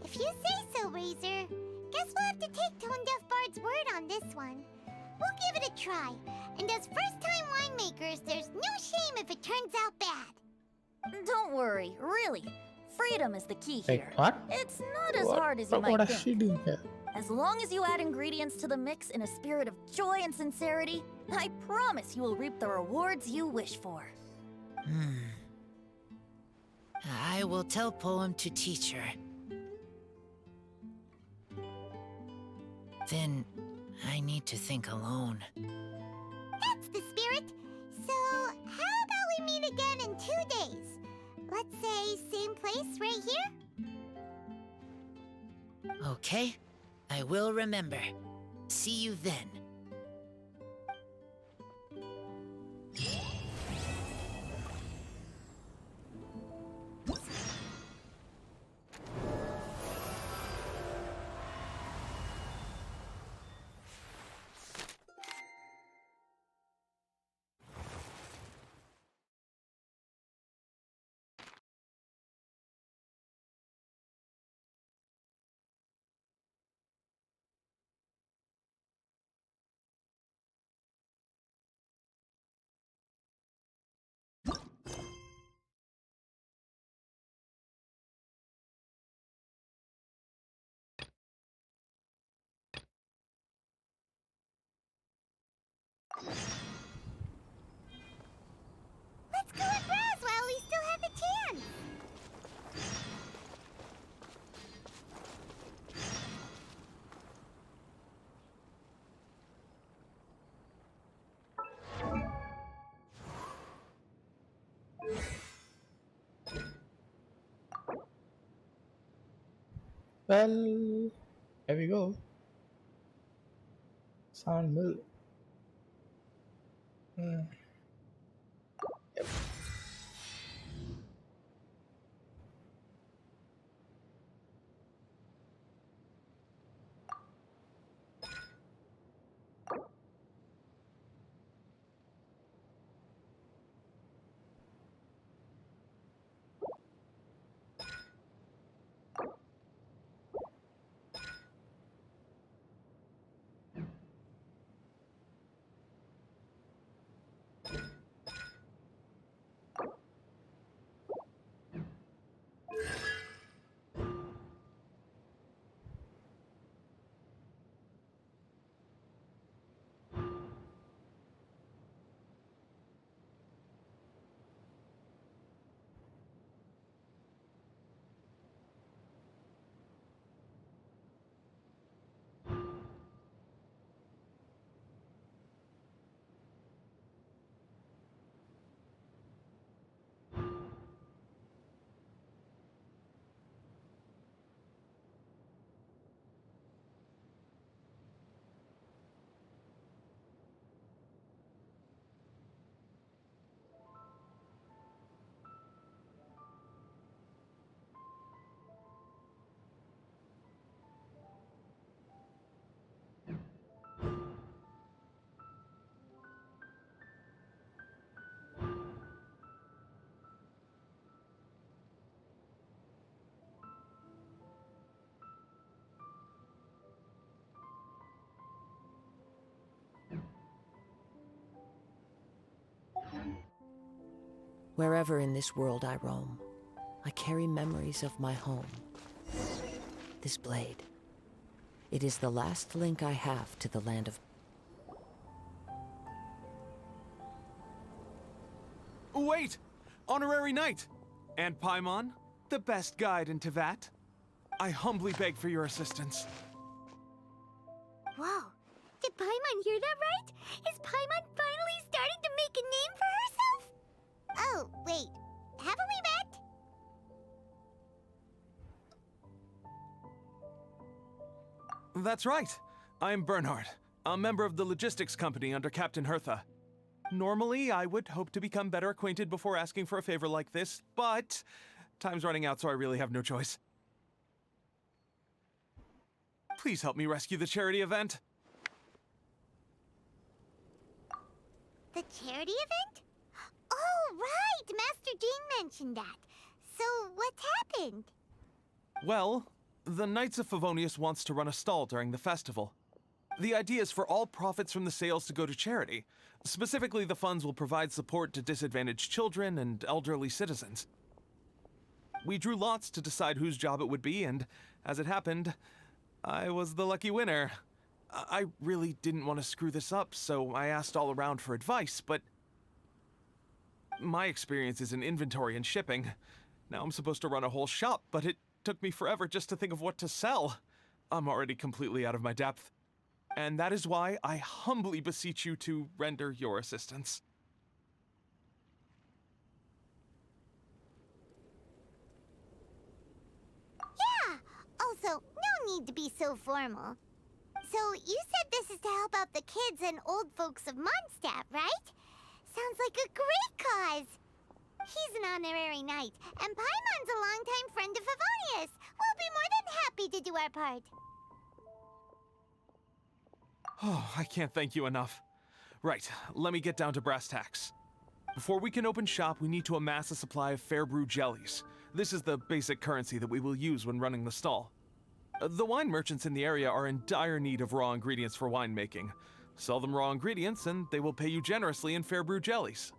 [SPEAKER 3] if you say so, Razor, guess we'll have to take Tone-Deaf Bard's word on this one. We'll give it a try, and as first-time winemakers, there's no shame if it turns out bad.
[SPEAKER 10] Don't worry, really. Freedom is the key
[SPEAKER 8] Like
[SPEAKER 10] here.
[SPEAKER 8] what?
[SPEAKER 10] It's not as
[SPEAKER 8] What-
[SPEAKER 10] hard as you
[SPEAKER 8] what
[SPEAKER 10] might
[SPEAKER 8] is she
[SPEAKER 10] think.
[SPEAKER 8] doing here?
[SPEAKER 10] As long as you add ingredients to the mix in a spirit of joy and sincerity, I promise you will reap the rewards you wish for.
[SPEAKER 13] I will tell Poem to teach her. Then I need to think alone.
[SPEAKER 3] That's the spirit. So, how about we meet again in 2 days? Let's say same place right here?
[SPEAKER 13] Okay, I will remember. See you then.
[SPEAKER 3] Let's go and browse while we still have the chance.
[SPEAKER 8] Well, here we go. Sound mill. Hmm.
[SPEAKER 9] Wherever in this world I roam, I carry memories of my home. This blade. It is the last link I have to the land of...
[SPEAKER 6] Wait! Honorary Knight! And Paimon, the best guide in Tevat. I humbly beg for your assistance.
[SPEAKER 3] Whoa. Did Paimon hear that right? Is Paimon finally starting to make a name for herself? Oh, wait. Haven't we met?
[SPEAKER 6] That's right. I'm Bernhard, a member of the logistics company under Captain Hertha. Normally, I would hope to become better acquainted before asking for a favor like this, but time's running out, so I really have no choice. Please help me rescue the charity event.
[SPEAKER 3] The charity event? Oh, right! Master Jean mentioned that. So, what's happened?
[SPEAKER 6] Well, the Knights of Favonius wants to run a stall during the festival. The idea is for all profits from the sales to go to charity. Specifically, the funds will provide support to disadvantaged children and elderly citizens. We drew lots to decide whose job it would be, and as it happened, I was the lucky winner. I really didn't want to screw this up, so I asked all around for advice, but my experience is in inventory and shipping. Now I'm supposed to run a whole shop, but it took me forever just to think of what to sell. I'm already completely out of my depth. And that is why I humbly beseech you to render your assistance.
[SPEAKER 3] Yeah! Also, no need to be so formal. So, you said this is to help out the kids and old folks of Mondstadt, right? Sounds like a great cause! He's an honorary knight, and Paimon's a longtime friend of Favonius. We'll be more than happy to do our part.
[SPEAKER 6] Oh, I can't thank you enough. Right, let me get down to brass tacks. Before we can open shop, we need to amass a supply of fair brew jellies. This is the basic currency that we will use when running the stall. The wine merchants in the area are in dire need of raw ingredients for winemaking. Sell them raw ingredients and they will pay you generously in fair brew jellies.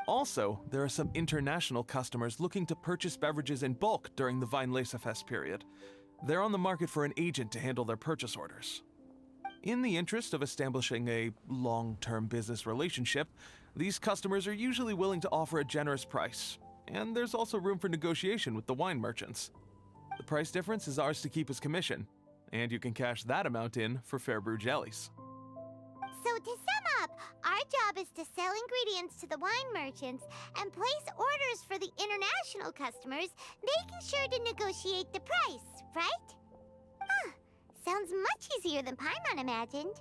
[SPEAKER 6] Also, there are some international customers looking to purchase beverages in bulk during the Weinlesefest period. They're on the market for an agent to handle their purchase orders. In the interest of establishing a long-term business relationship, these customers are usually willing to offer a generous price, and there's also room for negotiation with the wine merchants. The price difference is ours to keep as commission, and you can cash that amount in for fair brew jellies.
[SPEAKER 3] So to sum up, our job is to sell ingredients to the wine merchants and place orders for the international customers, making sure to negotiate the price, right? Huh. Sounds much easier than Paimon imagined.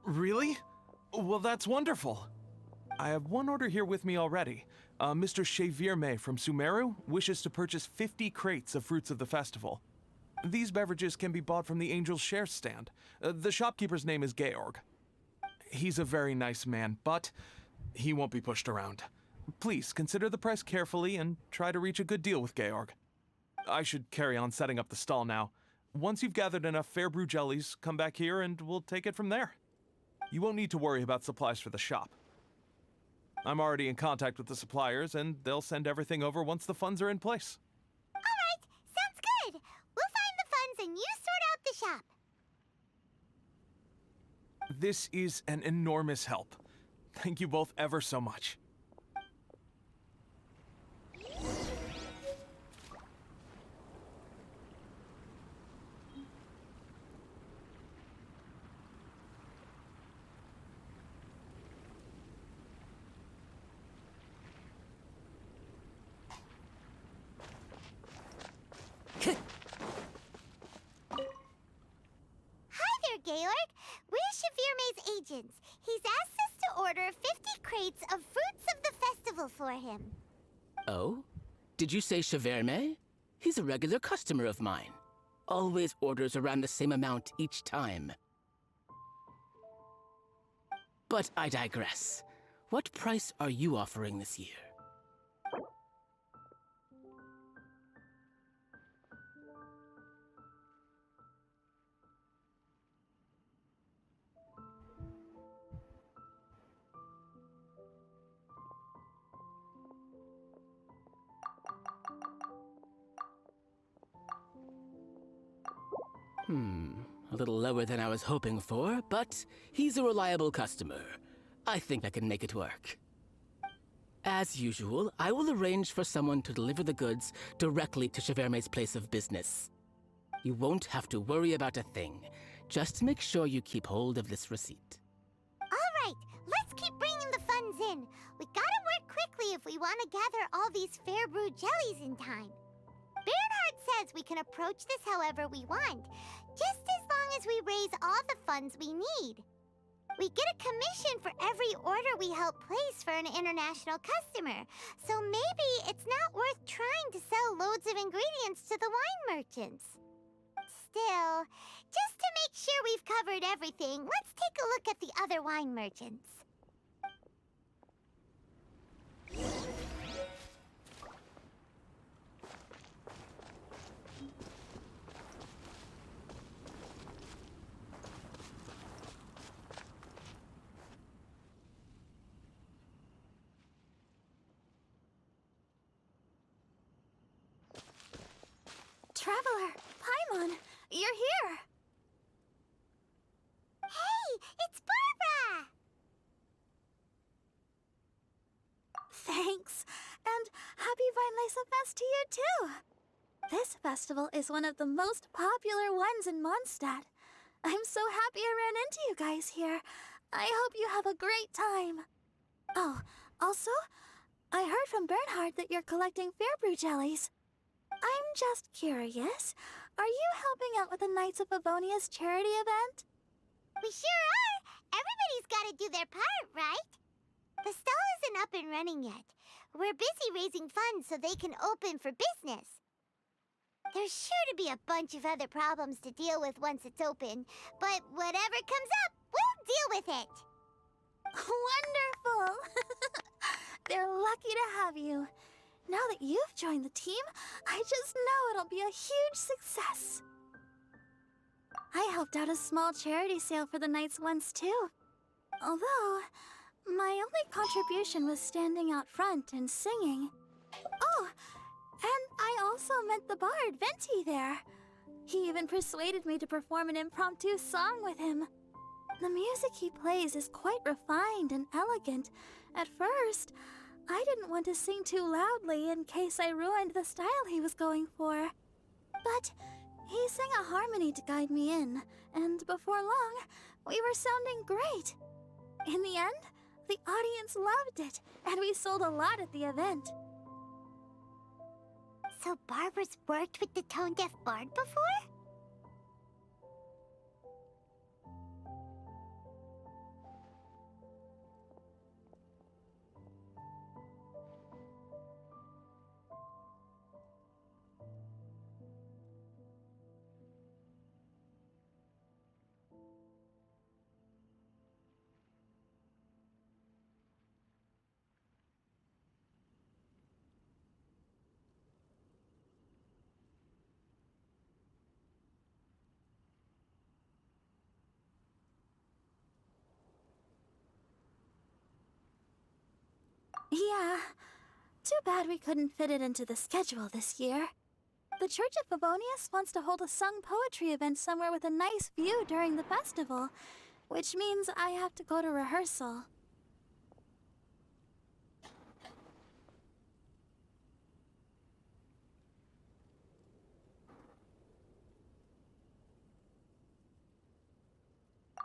[SPEAKER 6] Really? Well, that's wonderful. I have one order here with me already. Mr. Chevirme from Sumeru wishes to purchase 50 crates of fruits of the festival. These beverages can be bought from the Angel's Share stand. The shopkeeper's name is Georg. He's a very nice man, but he won't be pushed around. Please consider the price carefully and try to reach a good deal with Georg. I should carry on setting up the stall now. Once you've gathered enough fair brew jellies, come back here and we'll take it from there. You won't need to worry about supplies for the shop. I'm already in contact with the suppliers, and they'll send everything over once the funds are in place.
[SPEAKER 3] All right, sounds good. We'll find the funds and you sort out the shop.
[SPEAKER 6] This is an enormous help. Thank you both ever so much.
[SPEAKER 3] Georg, we're Chevirme's agents. He's asked us to order 50 crates of fruits of the festival for him.
[SPEAKER 14] Oh? Did you say Chevirme? He's a regular customer of mine. Always orders around the same amount each time. But I digress. What price are you offering this year? A little lower than I was hoping for, but he's a reliable customer. I think I can make it work. As usual, I will arrange for someone to deliver the goods directly to Cheverme's place of business. You won't have to worry about a thing. Just make sure you keep hold of this receipt.
[SPEAKER 3] All right, let's keep bringing the funds in. We gotta work quickly if we want to gather all these fair brew jellies in time. Bernhard says we can approach this however we want, just as long as we raise all the funds we need. We get a commission for every order we help place for an international customer, so maybe it's not worth trying to sell loads of ingredients to the wine merchants. Still, just to make sure we've covered everything, let's take a look at the other wine merchants.
[SPEAKER 10] Traveler, Paimon, you're here!
[SPEAKER 3] Hey, it's Barbara!
[SPEAKER 10] Thanks, and happy Weinlesefest to you too! This festival is one of the most popular ones in Mondstadt. I'm so happy I ran into you guys here. I hope you have a great time. Oh, also, I heard from Bernhard that you're collecting Fairbrew jellies. I'm just curious, are you helping out with the Knights of Favonia's charity event?
[SPEAKER 3] We sure are! Everybody's gotta do their part, right? The stall isn't up and running yet. We're busy raising funds so they can open for business. There's sure to be a bunch of other problems to deal with once it's open, but whatever comes up, we'll deal with it.
[SPEAKER 10] Wonderful! They're lucky to have you. Now that you've joined the team, I just know it'll be a huge success. I helped out a small charity sale for the Knights once too. Although, my only contribution was standing out front and singing. Oh, and I also met the bard, Venti, there. He even persuaded me to perform an impromptu song with him. The music he plays is quite refined and elegant. At first, I didn't want to sing too loudly in case I ruined the style he was going for. But he sang a harmony to guide me in, and before long, we were sounding great. In the end, the audience loved it, and we sold a lot at the event.
[SPEAKER 3] So Barbara's worked with the tone-deaf bard before?
[SPEAKER 10] Yeah. Too bad we couldn't fit it into the schedule this year. The Church of Favonius wants to hold a sung poetry event somewhere with a nice view during the festival, which means I have to go to rehearsal.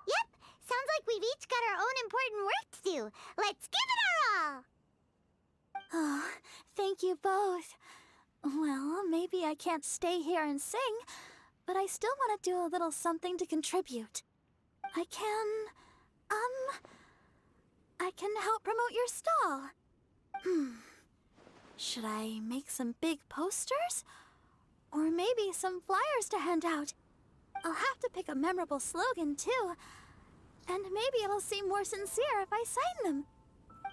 [SPEAKER 3] Yep, sounds like we've each got our own important work to do. Let's give it our all!
[SPEAKER 10] Oh, thank you both. Well, maybe I can't stay here and sing, but I still want to do a little something to contribute. I can help promote your stall. Should I make some big posters? Or maybe some flyers to hand out? I'll have to pick a memorable slogan, too. And maybe it'll seem more sincere if I sign them.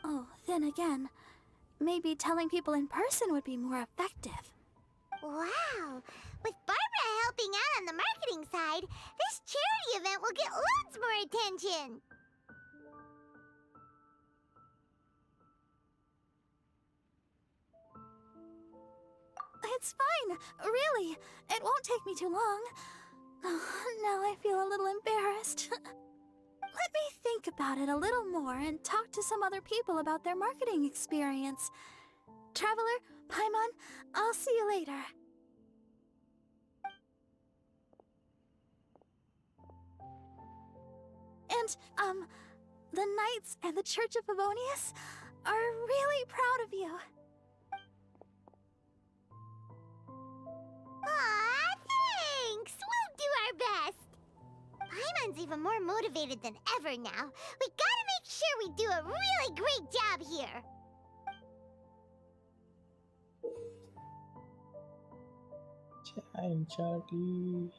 [SPEAKER 10] Oh, then again, maybe telling people in person would be more effective.
[SPEAKER 3] Wow! With Barbara helping out on the marketing side, this charity event will get loads more attention!
[SPEAKER 10] It's fine, really. It won't take me too long. Now I feel a little embarrassed. Let me think about it a little more and talk to some other people about their marketing experience. Traveler, Paimon, I'll see you later. And, the Knights and the Church of Favonius are really proud of you.
[SPEAKER 3] Aw, thanks! We'll do our best! Paimon's even more motivated than ever now. We gotta make sure we do a really great job here!
[SPEAKER 8] Giant Charlie.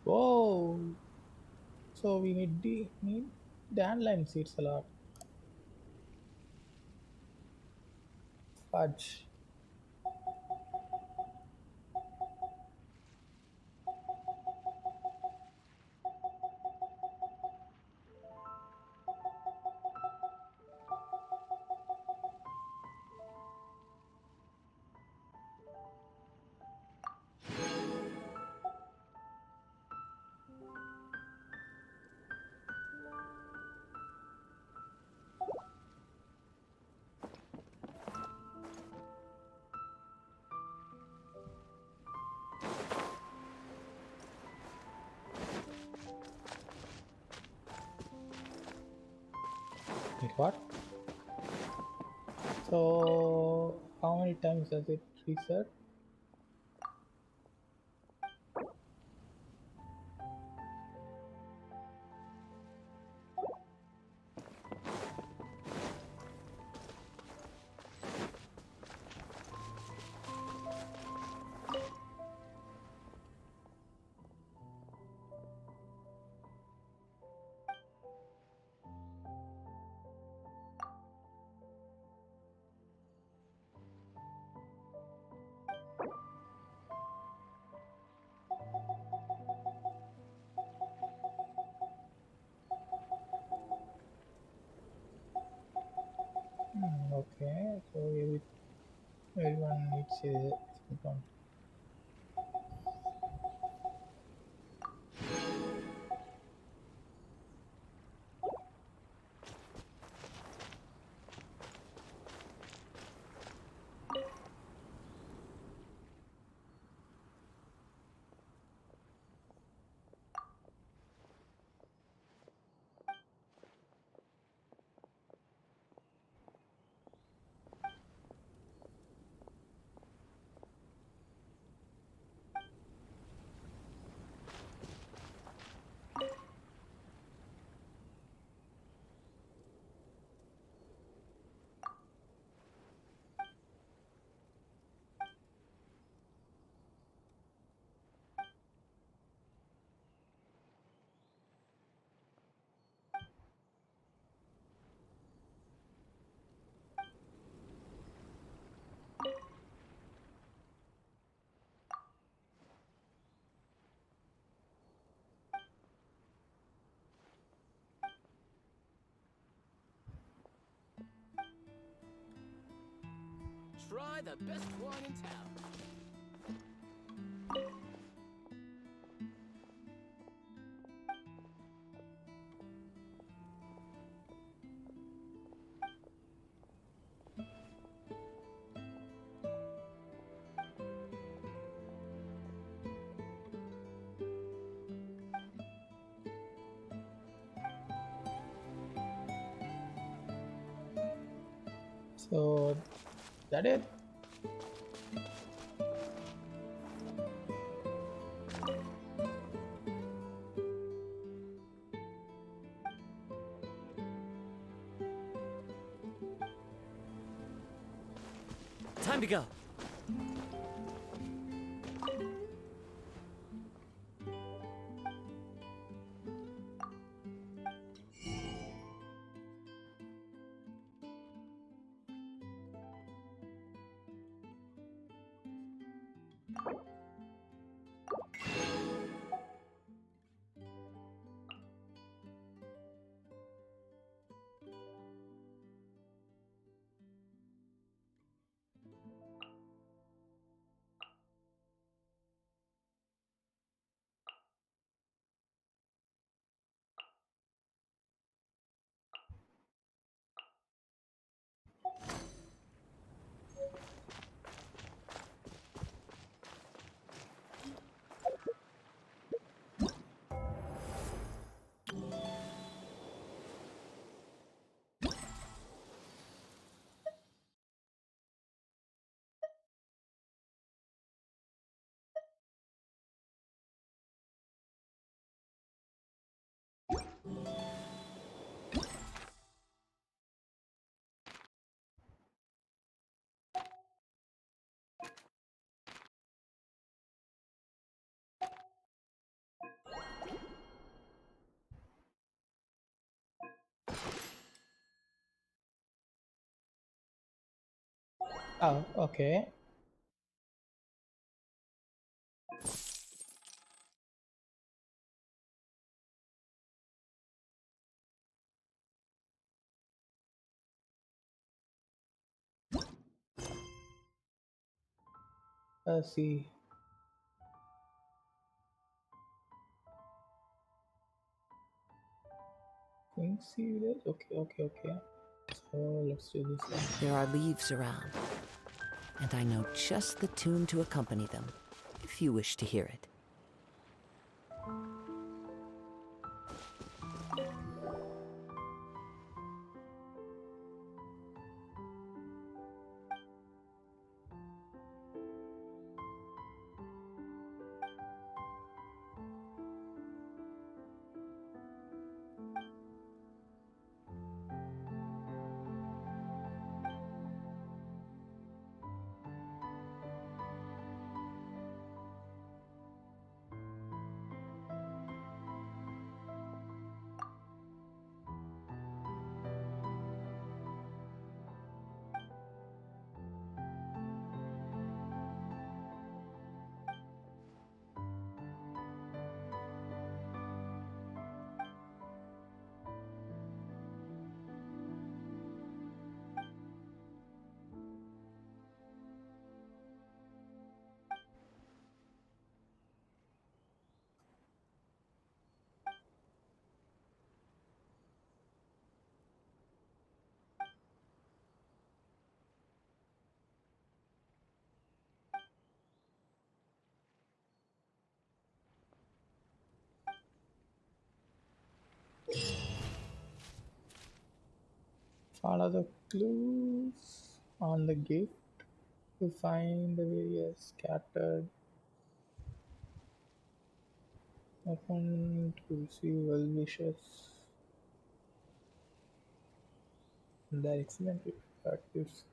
[SPEAKER 8] Whoa! So we need dandelion seeds a lot. Fudge. Wait, what? So how many times does it reset? Okay, so everyone needs a account.
[SPEAKER 14] Try the best wine in town.
[SPEAKER 8] So that it.
[SPEAKER 1] Time to go.
[SPEAKER 8] Oh, okay. See. Quincy Village. Okay, okay, okay. So let's do this one.
[SPEAKER 9] There are leaves around, and I know just the tune to accompany them, if you wish to hear it.
[SPEAKER 8] Follow the clues on the gift to find the various scattered weapons to receive well wishes. They're excellent practice.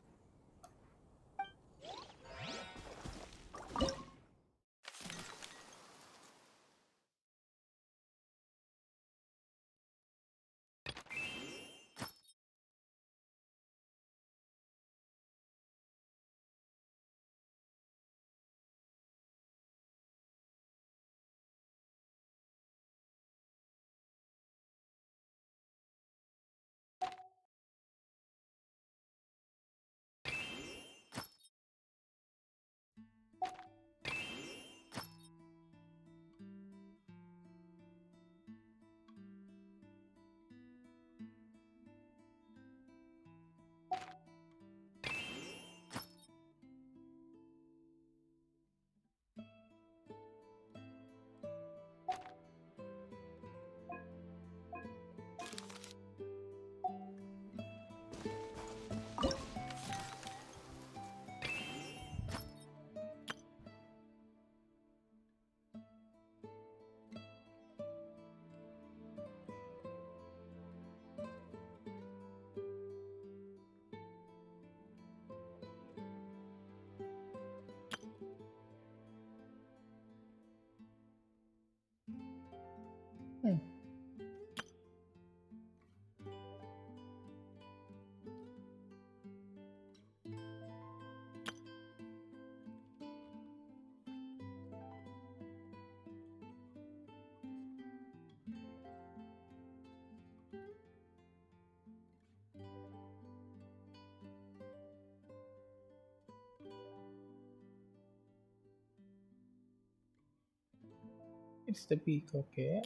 [SPEAKER 8] It's the peak, okay.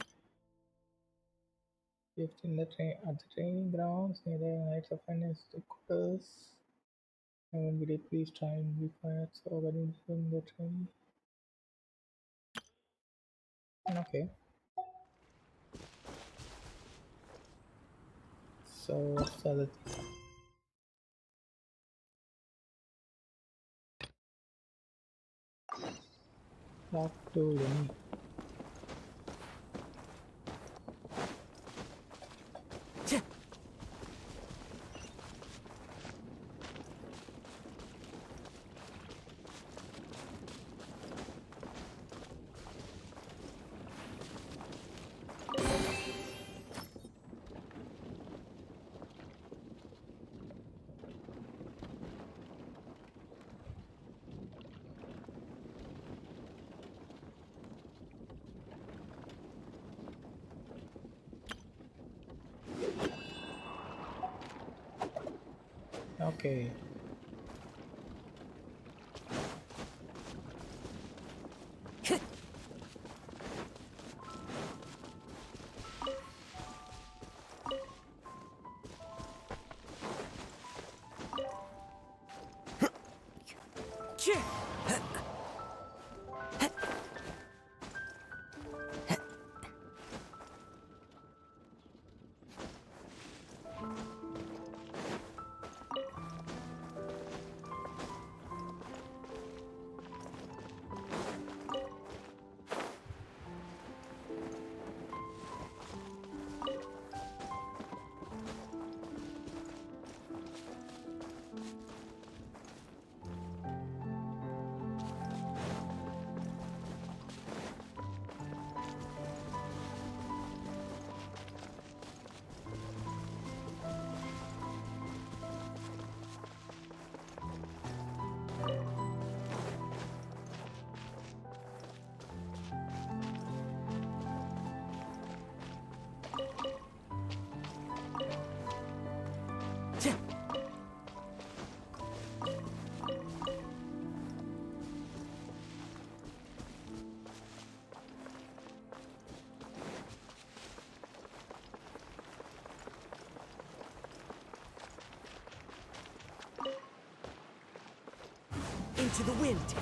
[SPEAKER 8] Just in the at the training grounds near the Knights of Finance quarters. And when we did please try and be fired, so getting in the training. Okay. So what's the other thing? Talk to Lenny. Okay.
[SPEAKER 5] Into the wind.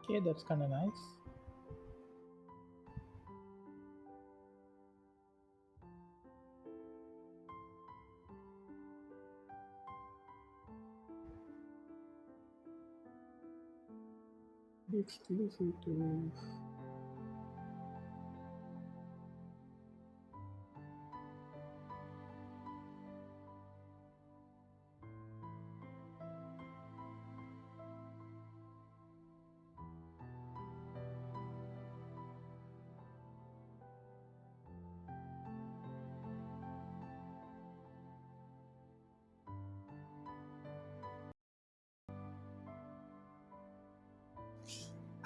[SPEAKER 8] Okay, that's kind of nice. Be exclusive to.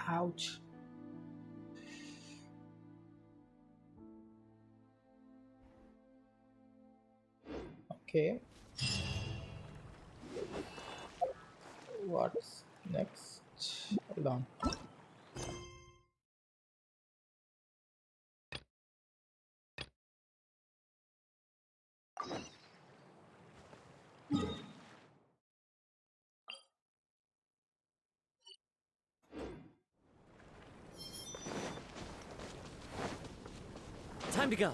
[SPEAKER 8] Ouch. Okay, what's next? Hold on.
[SPEAKER 1] Time to go.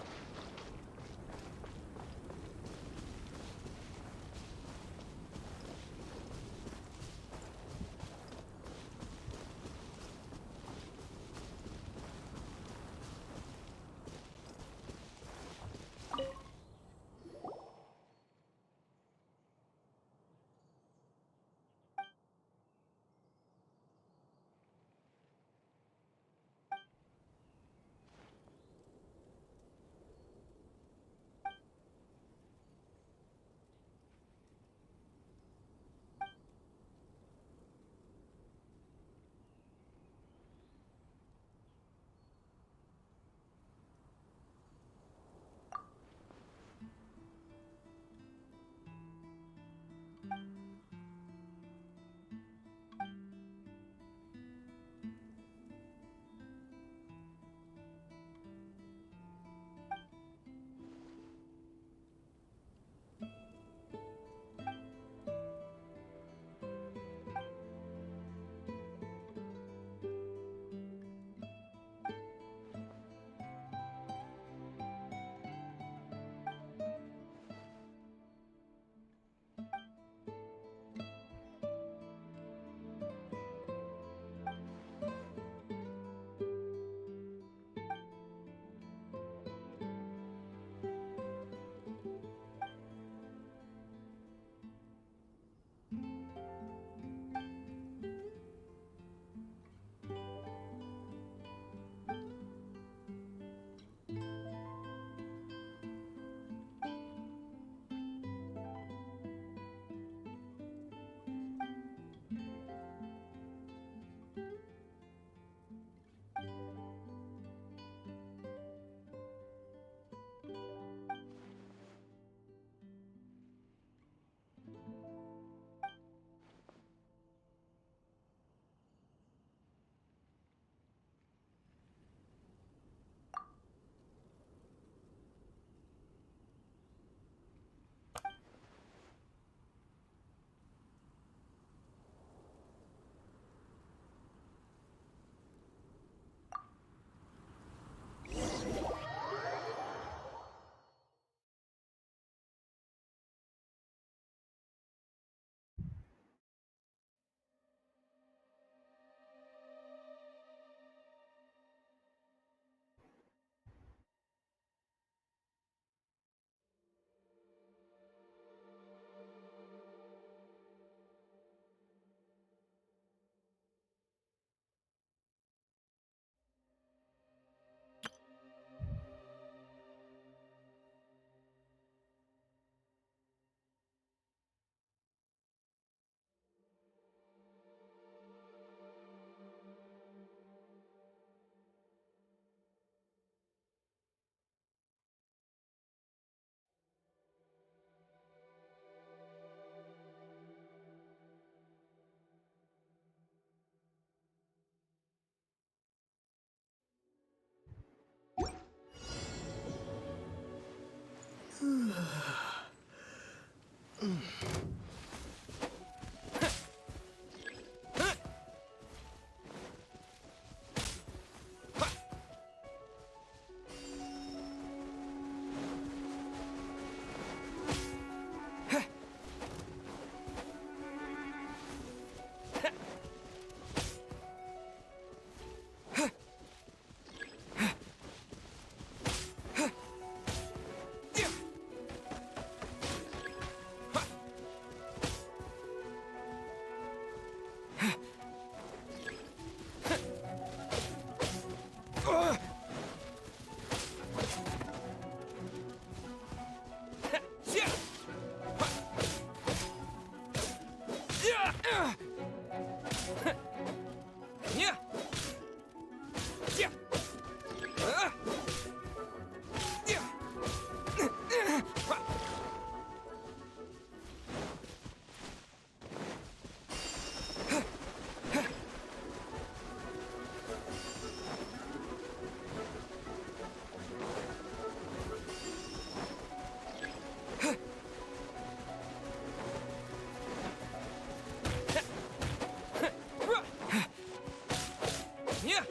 [SPEAKER 11] Yeah.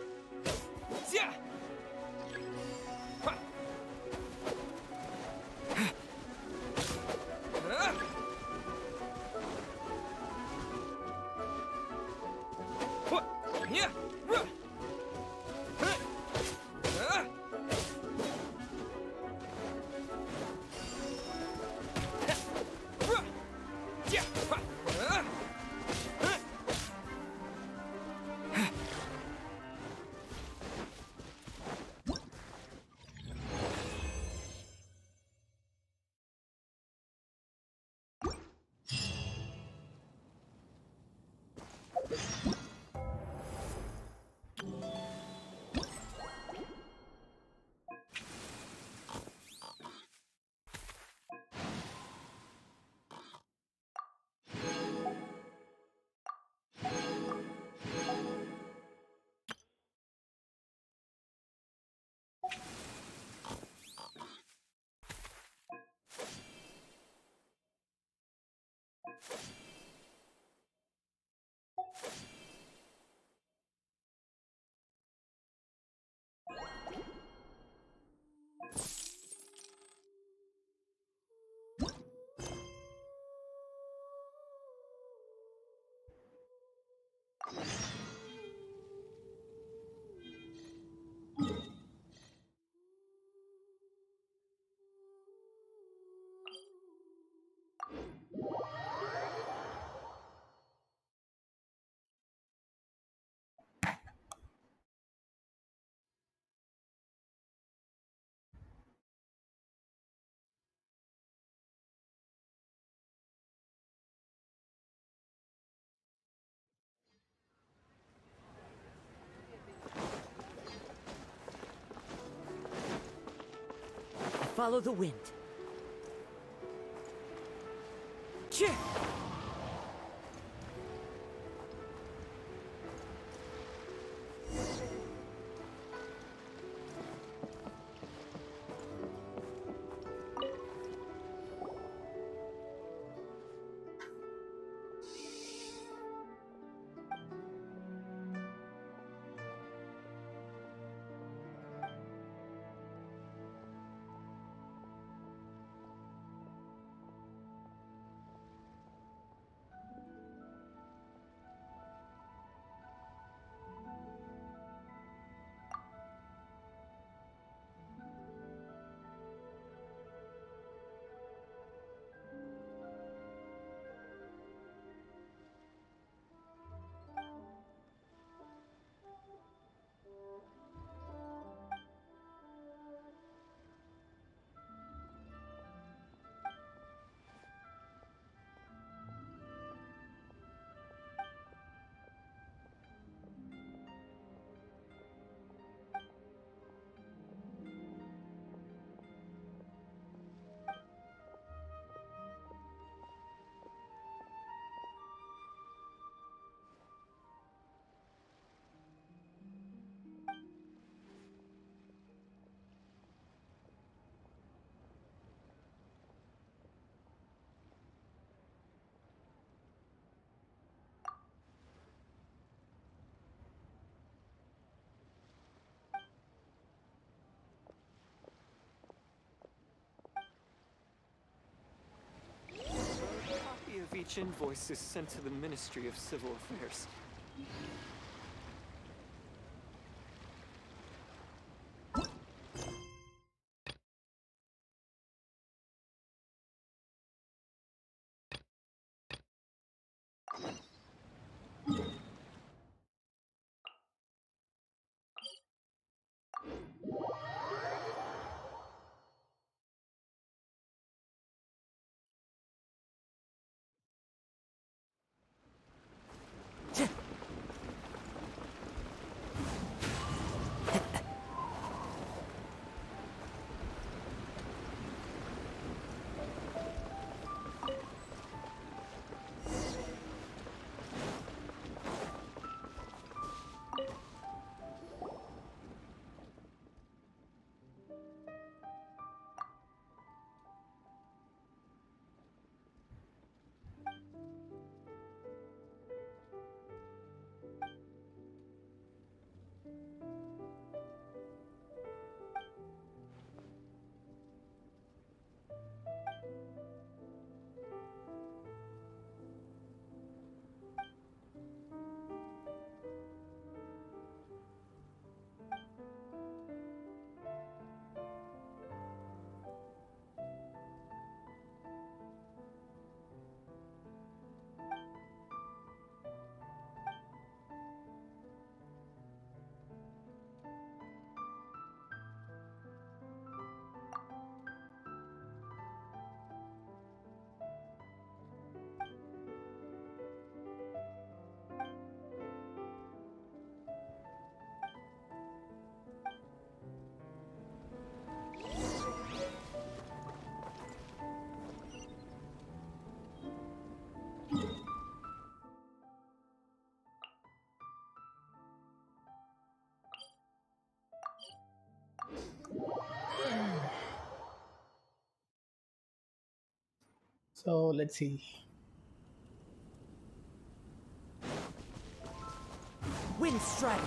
[SPEAKER 11] Yeah. Yeah.
[SPEAKER 9] Follow the wind. Cheer!
[SPEAKER 15] A copy of each invoice is sent to the Ministry of Civil Affairs.
[SPEAKER 8] So let's see.
[SPEAKER 16] Wind Strider!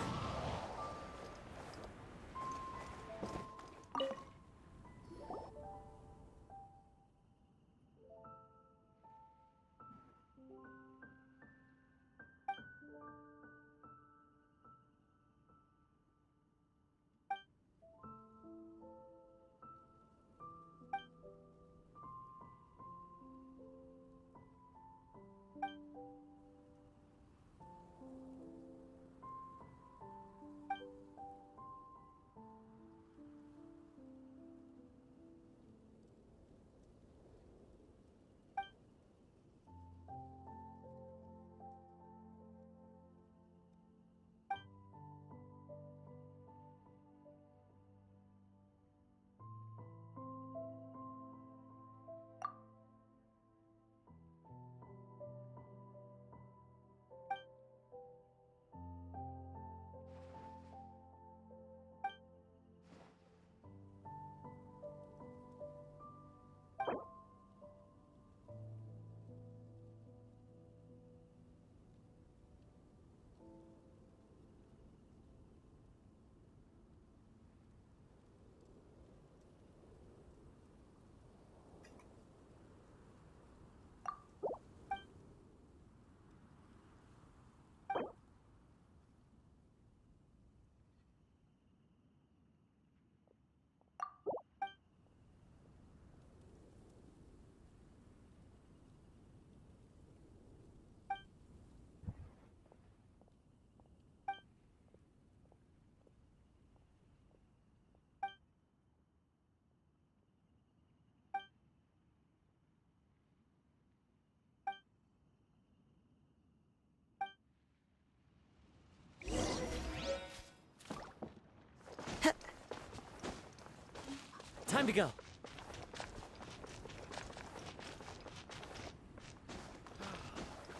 [SPEAKER 16] Time to go.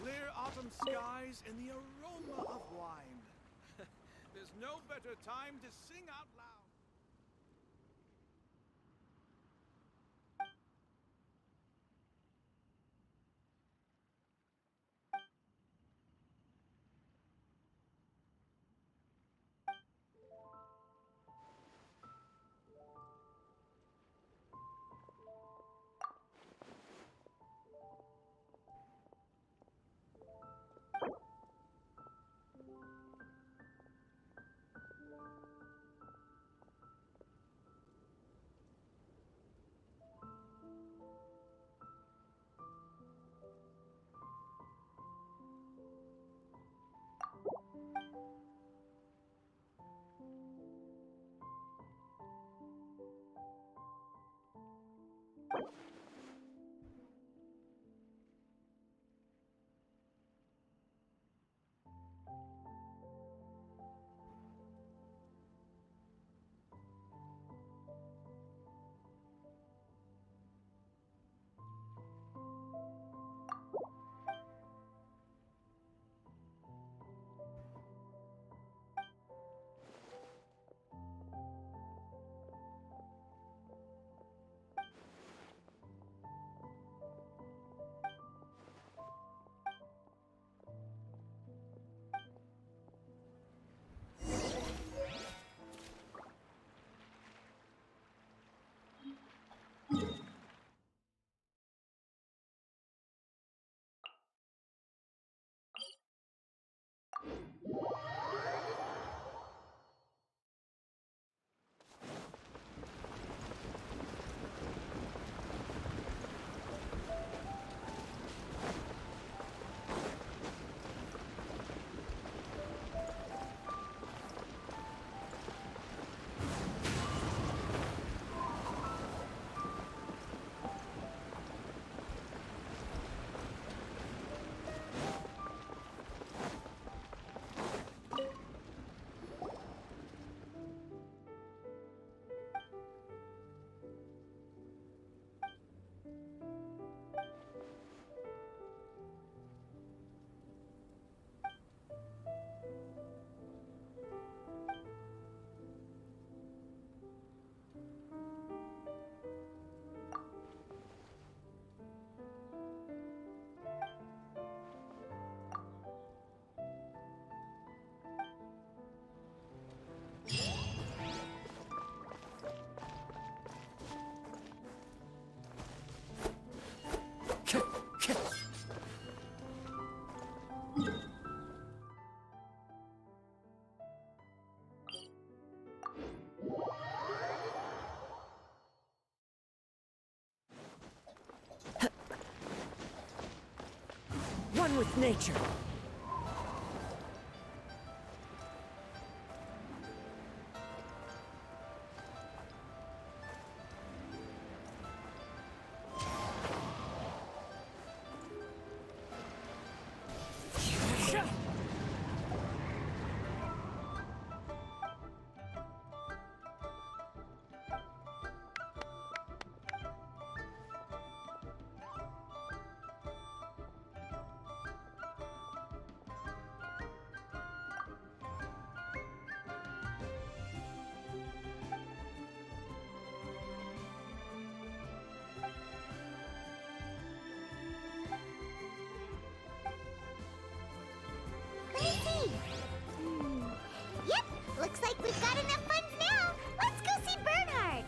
[SPEAKER 17] Clear autumn skies and the aroma of wine. There's no better time to sing out loud.
[SPEAKER 16] one with nature.
[SPEAKER 3] Let's see. Yep, looks like we've got enough funds now. Let's go see Bernhard.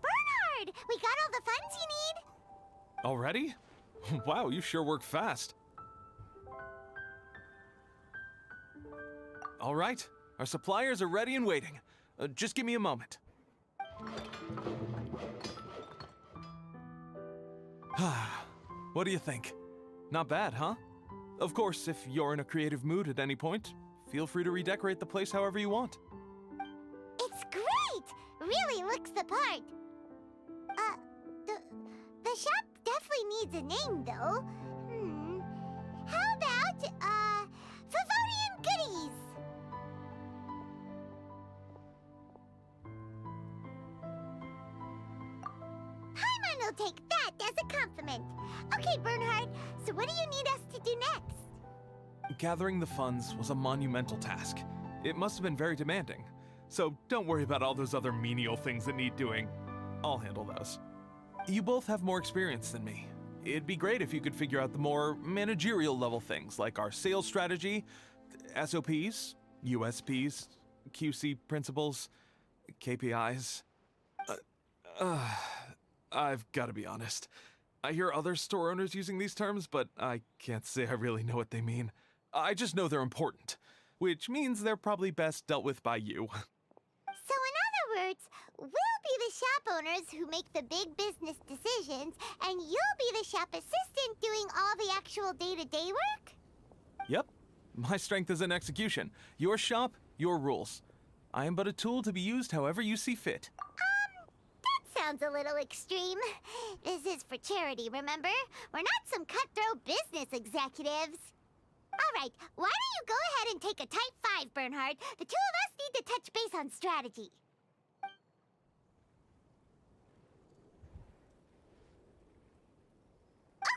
[SPEAKER 3] Bernhard, we got all the funds you need.
[SPEAKER 6] Already? Wow, you sure work fast. All right, our suppliers are ready and waiting. Just give me a moment. What do you think? Not bad, huh? Of course, if you're in a creative mood at any point, feel free to redecorate the place however you want.
[SPEAKER 3] It's great! Really looks the part. The shop definitely needs a name, though. How about, Favonian Goodies? Paimon will take that as a compliment. Okay, Bernhard, so what do you need us to do next?
[SPEAKER 6] Gathering the funds was a monumental task. It must have been very demanding. So don't worry about all those other menial things that need doing. I'll handle those. You both have more experience than me. It'd be great if you could figure out the more managerial level things like our sales strategy, SOPs, USPs, QC principles, KPIs. I've got to be honest. I hear other store owners using these terms, but I can't say I really know what they mean. I just know they're important, which means they're probably best dealt with by you.
[SPEAKER 3] So in other words, we'll be the shop owners who make the big business decisions, and you'll be the shop assistant doing all the actual day-to-day work?
[SPEAKER 6] Yep. My strength is in execution. Your shop, your rules. I am but a tool to be used however you see fit.
[SPEAKER 3] That sounds a little extreme. This is for charity, remember? We're not some cutthroat business executives. All right, why don't you go ahead and take a type 5, Bernhard? The two of us need to touch base on strategy.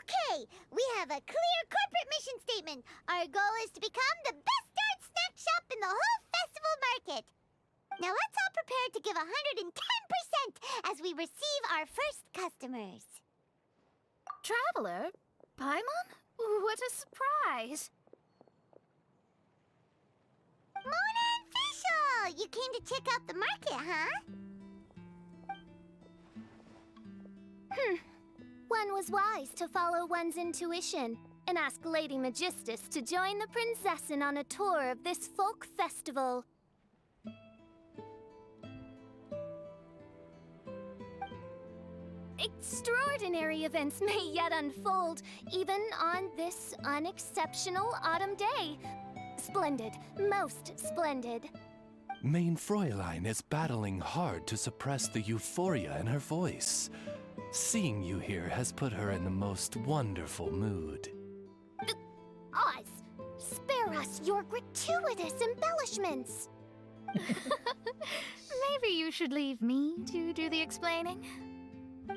[SPEAKER 3] Okay, we have a clear corporate mission statement. Our goal is to become the best darn snack shop in the whole festival market. Now let's all prepare to give 110% as we receive our first customers.
[SPEAKER 10] Traveler? Paimon? What a surprise!
[SPEAKER 3] Mona and Fischl! You came to check out the market, huh?
[SPEAKER 18] One was wise to follow one's intuition and ask Lady Magistus to join the Prinzessin on a tour of this folk festival. Extraordinary events may yet unfold, even on this unexceptional autumn day. Splendid, most splendid.
[SPEAKER 19] Mein Fräulein is battling hard to suppress the euphoria in her voice. Seeing you here has put her in the most wonderful mood.
[SPEAKER 18] Oz, spare us your gratuitous embellishments.
[SPEAKER 20] Maybe you should leave me to do the explaining.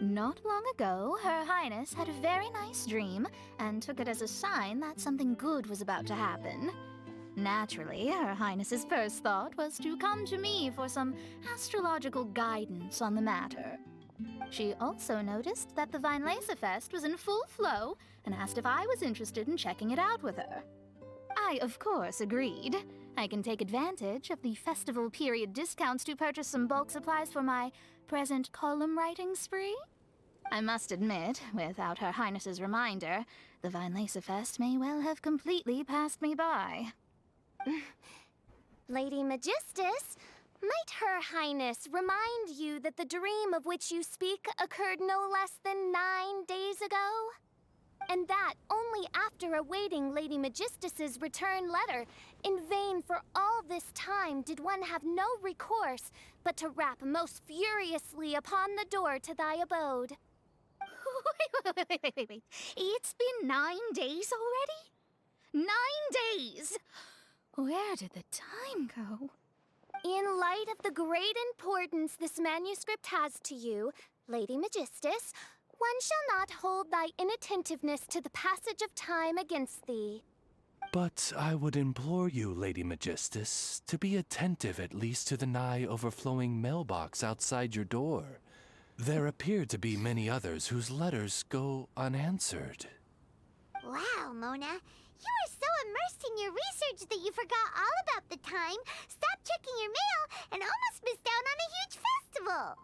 [SPEAKER 20] Not long ago, Her Highness had a very nice dream and took it as a sign that something good was about to happen. Naturally, Her Highness's first thought was to come to me for some astrological guidance on the matter. She also noticed that the Weinlesefest was in full flow and asked if I was interested in checking it out with her. I, of course, agreed. I can take advantage of the festival period discounts to purchase some bulk supplies for my present column writing spree. I must admit, without Her Highness's reminder, the Weinlesefest may well have completely passed me by.
[SPEAKER 18] Lady Magistus, might Her Highness remind you that the dream of which you speak occurred no less than 9 days ago? And that only after awaiting Lady Magistus's return letter, in vain for all this time did one have no recourse but to rap most furiously upon the door to thy abode.
[SPEAKER 20] Wait. It's been 9 days already? 9 days! Where did the time go?
[SPEAKER 18] In light of the great importance this manuscript has to you, Lady Magistus, one shall not hold thy inattentiveness to the passage of time against thee.
[SPEAKER 19] But I would implore you, Lady Magistus, to be attentive at least to the nigh overflowing mailbox outside your door. There appear to be many others whose letters go unanswered.
[SPEAKER 3] Wow, Mona. You were so immersed in your research that you forgot all about the time, stopped checking your mail, and almost missed out on a huge festival.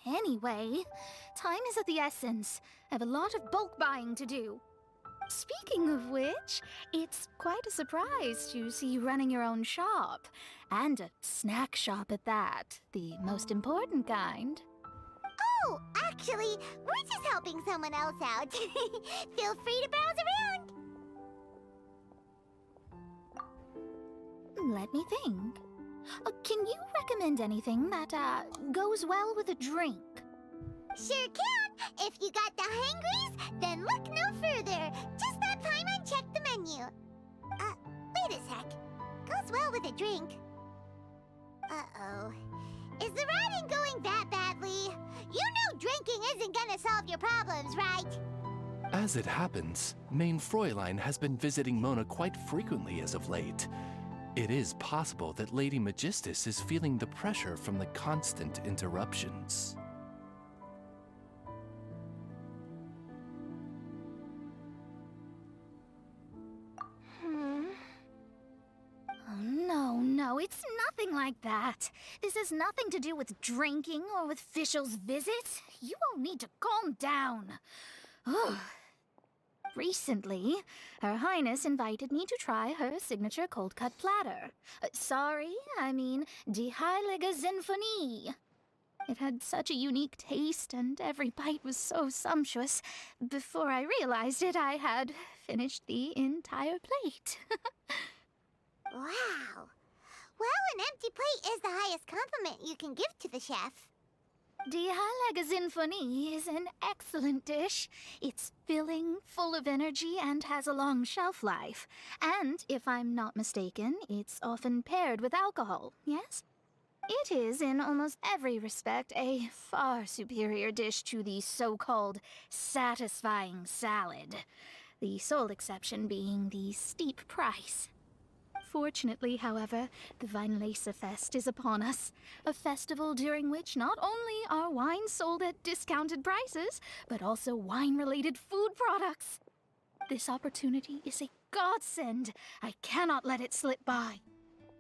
[SPEAKER 20] Anyway, time is of the essence. I have a lot of bulk buying to do. Speaking of which, it's quite a surprise to see you running your own shop. And a snack shop at that, the most important kind.
[SPEAKER 3] Oh, actually, we're just helping someone else out. Feel free to browse around.
[SPEAKER 20] Let me think. Can you recommend anything that, goes well with a drink?
[SPEAKER 3] Sure can. If you got the hangries, then look no further. Just that time and check the menu. Wait a sec. Goes well with a drink. Uh-oh. Is the writing going that badly? You know drinking isn't gonna solve your problems, right?
[SPEAKER 19] As it happens, Main Fräulein has been visiting Mona quite frequently as of late. It is possible that Lady Magistus is feeling the pressure from the constant interruptions.
[SPEAKER 20] Oh, no, it's nothing like that. This has nothing to do with drinking or with officials' visits. You all need to calm down. Recently, Her Highness invited me to try her signature cold-cut platter. Die Heilige Sinfonie. It had such a unique taste, and every bite was so sumptuous. Before I realized it, I had finished the entire plate.
[SPEAKER 3] Wow. Well, an empty plate is the highest compliment you can give to the chef.
[SPEAKER 20] Die Heilige Sinfonie is an excellent dish. It's filling, full of energy, and has a long shelf life. And, if I'm not mistaken, it's often paired with alcohol, yes? It is, in almost every respect, a far superior dish to the so-called satisfying salad. The sole exception being the steep price. Fortunately, however, the Weinlesefest is upon us, a festival during which not only are wines sold at discounted prices, but also wine-related food products. This opportunity is a godsend. I cannot let it slip by.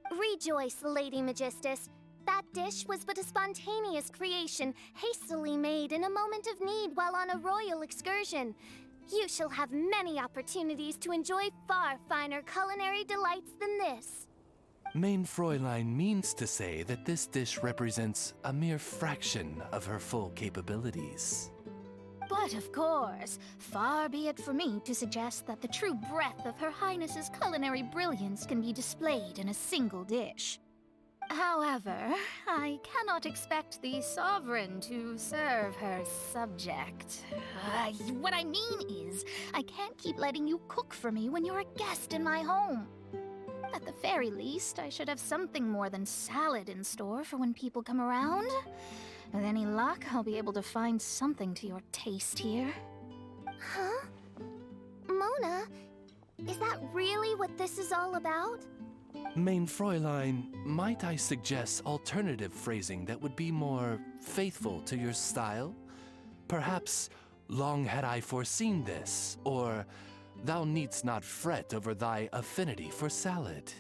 [SPEAKER 18] Rejoice, Lady Magistus. That dish was but a spontaneous creation, hastily made in a moment of need while on a royal excursion. You shall have many opportunities to enjoy far finer culinary delights than this.
[SPEAKER 19] Main Fräulein means to say that this dish represents a mere fraction of her full capabilities.
[SPEAKER 20] But of course, far be it for me to suggest that the true breadth of Her Highness's culinary brilliance can be displayed in a single dish. However, I cannot expect the sovereign to serve her subject. What I mean is, I can't keep letting you cook for me when you're a guest in my home. At the very least, I should have something more than salad in store for when people come around. With any luck, I'll be able to find something to your taste here.
[SPEAKER 18] Huh? Mona, is that really what this is all about?
[SPEAKER 19] Main Fräulein, might I suggest alternative phrasing that would be more faithful to your style? Perhaps Long had I foreseen this, or thou needst not fret over thy affinity for salad.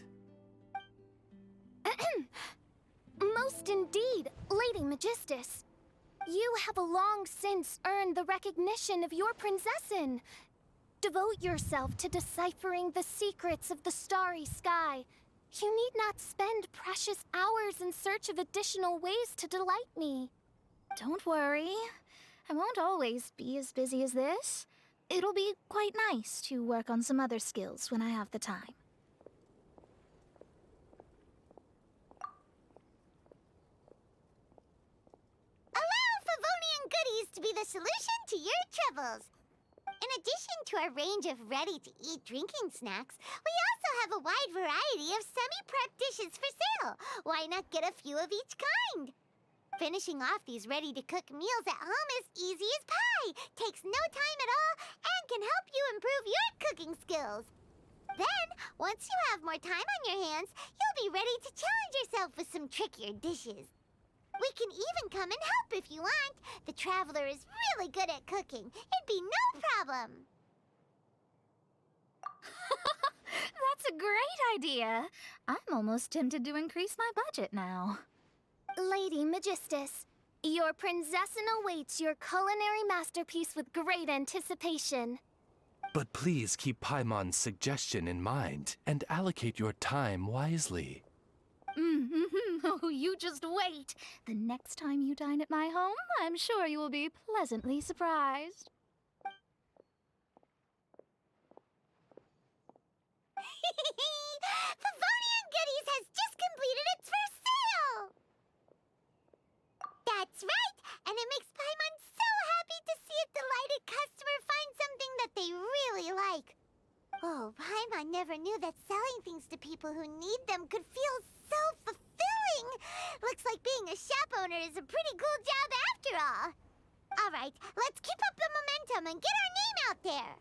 [SPEAKER 18] Most indeed, Lady Magistus. You have long since earned the recognition of your princessin. Devote yourself to deciphering the secrets of the starry sky. You need not spend precious hours in search of additional ways to delight me.
[SPEAKER 20] Don't worry. I won't always be as busy as this. It'll be quite nice to work on some other skills when I have the time.
[SPEAKER 3] Allow Favonian goodies to be the solution to your troubles. In addition to our range of ready-to-eat drinking snacks, we also have a wide variety of semi-prep dishes for sale. Why not get a few of each kind? Finishing off these ready-to-cook meals at home is easy as pie, takes no time at all, and can help you improve your cooking skills. Then, once you have more time on your hands, you'll be ready to challenge yourself with some trickier dishes. We can even come and help if you want. The Traveler is really good at cooking. It'd be no problem.
[SPEAKER 20] That's a great idea. I'm almost tempted to increase my budget now.
[SPEAKER 18] Lady Magistus, your princessin awaits your culinary masterpiece with great anticipation.
[SPEAKER 19] But please keep Paimon's suggestion in mind and allocate your time wisely.
[SPEAKER 20] Oh, you just wait. The next time you dine at my home, I'm sure you will be pleasantly surprised.
[SPEAKER 3] Favonian Goodies has just completed its first sale! That's right, and it makes Paimon so happy to see a delighted customer find something that they really like. Oh, Paimon never knew that selling things to people who need them could feel so fulfilling. Looks like being a shop owner is a pretty cool job after all. All right, let's keep up the momentum and get our name out there.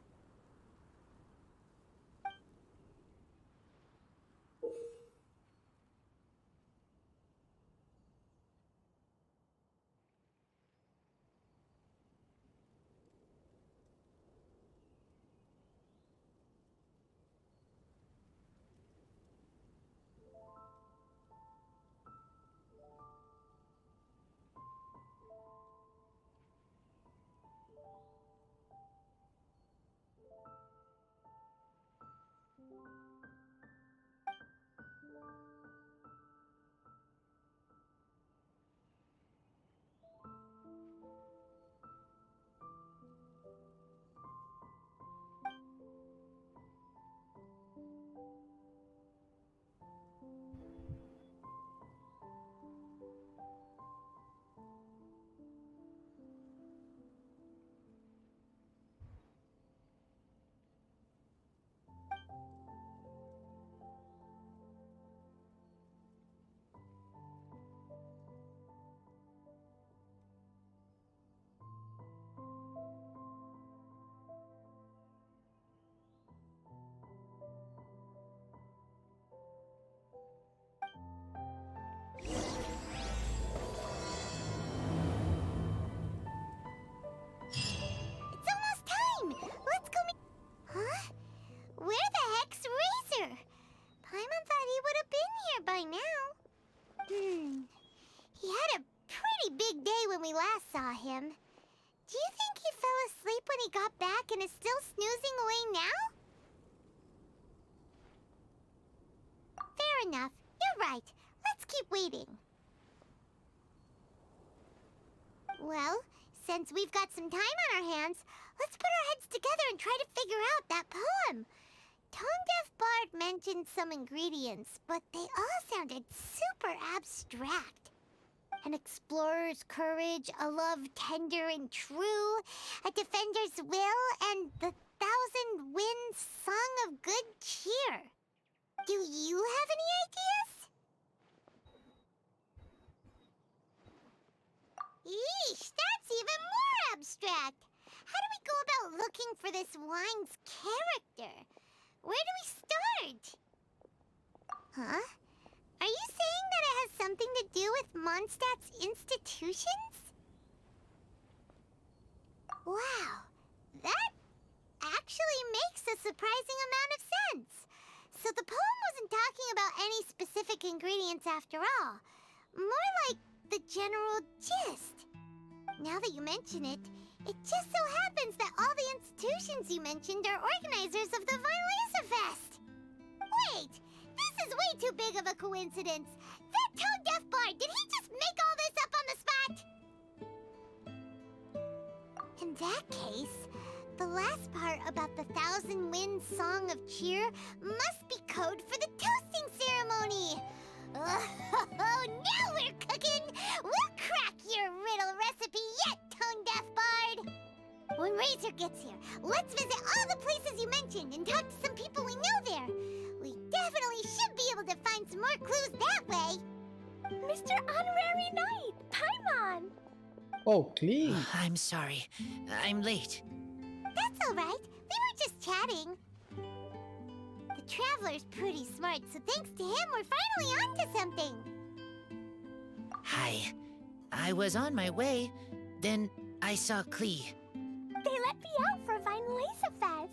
[SPEAKER 3] Him. Do you think he fell asleep when he got back and is still snoozing away now? Fair enough. You're right. Let's keep waiting. Well, since we've got some time on our hands, let's put our heads together and try to figure out that poem. Tone-deaf Bard mentioned some ingredients, but they all sounded super abstract. An explorer's courage, a love tender and true, a defender's will, and the thousand winds song of good cheer. Do you have any ideas? Eesh, that's even more abstract. How do we go about looking for this wine's character? Where do we start? Huh? Are you saying that it has something to do with Mondstadt's institutions? Wow, that actually makes a surprising amount of sense. So the poem wasn't talking about any specific ingredients after all. More like the general gist. Now that you mention it, it just so happens that all the institutions you mentioned are organizers of the Weinlesefest. Wait, this is way too big of a coincidence. That tone-deaf bard, did he just make all this up on the spot? In that case, the last part about the Thousand Winds Song of Cheer must be code for the toasting ceremony. Oh, now we're cooking! We'll crack your riddle recipe yet, tone-deaf bard! When Razor gets here, let's visit all the places you mentioned and talk to some people we know there. We definitely should be able to find some more clues that way.
[SPEAKER 18] Mr. Honorary Knight, Paimon!
[SPEAKER 8] Oh, Klee.
[SPEAKER 13] I'm sorry. I'm late.
[SPEAKER 3] That's all right. We were just chatting. The Traveler's pretty smart, so thanks to him, we're finally onto something.
[SPEAKER 13] Hi. I was on my way, then I saw Klee.
[SPEAKER 18] They let me out for Weinlesefest.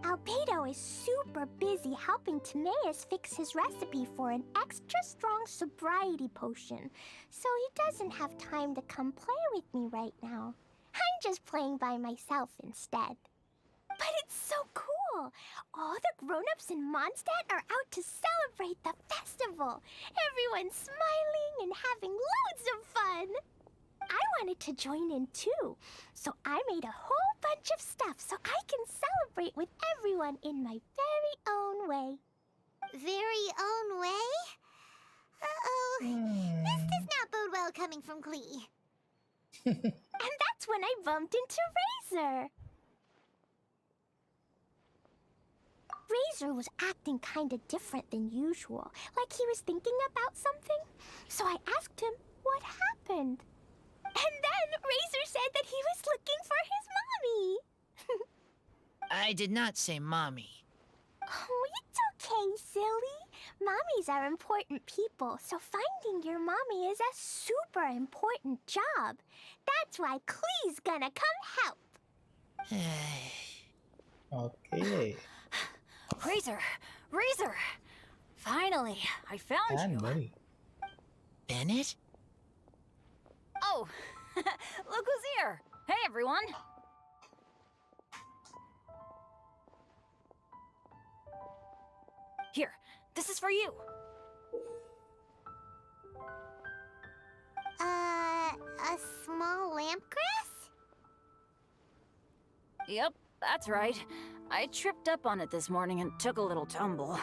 [SPEAKER 18] Albedo is super busy helping Timaeus fix his recipe for an extra strong sobriety potion, so he doesn't have time to come play with me right now. I'm just playing by myself instead. But it's so cool! All the grown-ups in Mondstadt are out to celebrate the festival. Everyone's smiling and having loads of fun. I wanted to join in too, so I made a whole bunch of stuff so I can celebrate with everyone in my very own way.
[SPEAKER 3] Very own way? Uh-oh. This does not bode well coming from Klee.
[SPEAKER 18] And that's when I bumped into Razor. Razor was acting kinda different than usual, like he was thinking about something. So I asked him what happened. And then Razor said that he was looking for his mommy.
[SPEAKER 13] I did not say mommy.
[SPEAKER 18] Oh, it's okay, silly. Mommies are important people, so finding your mommy is a super important job. That's why Klee's gonna come help.
[SPEAKER 8] Okay.
[SPEAKER 10] Razor! Razor! Finally, I found
[SPEAKER 8] And
[SPEAKER 10] you.
[SPEAKER 8] money.
[SPEAKER 13] Bennett?
[SPEAKER 10] Oh, look who's here. Hey, everyone. Here, this is for you.
[SPEAKER 3] A small lampgrass?
[SPEAKER 10] Yep, that's right. I tripped up on it this morning and took a little tumble.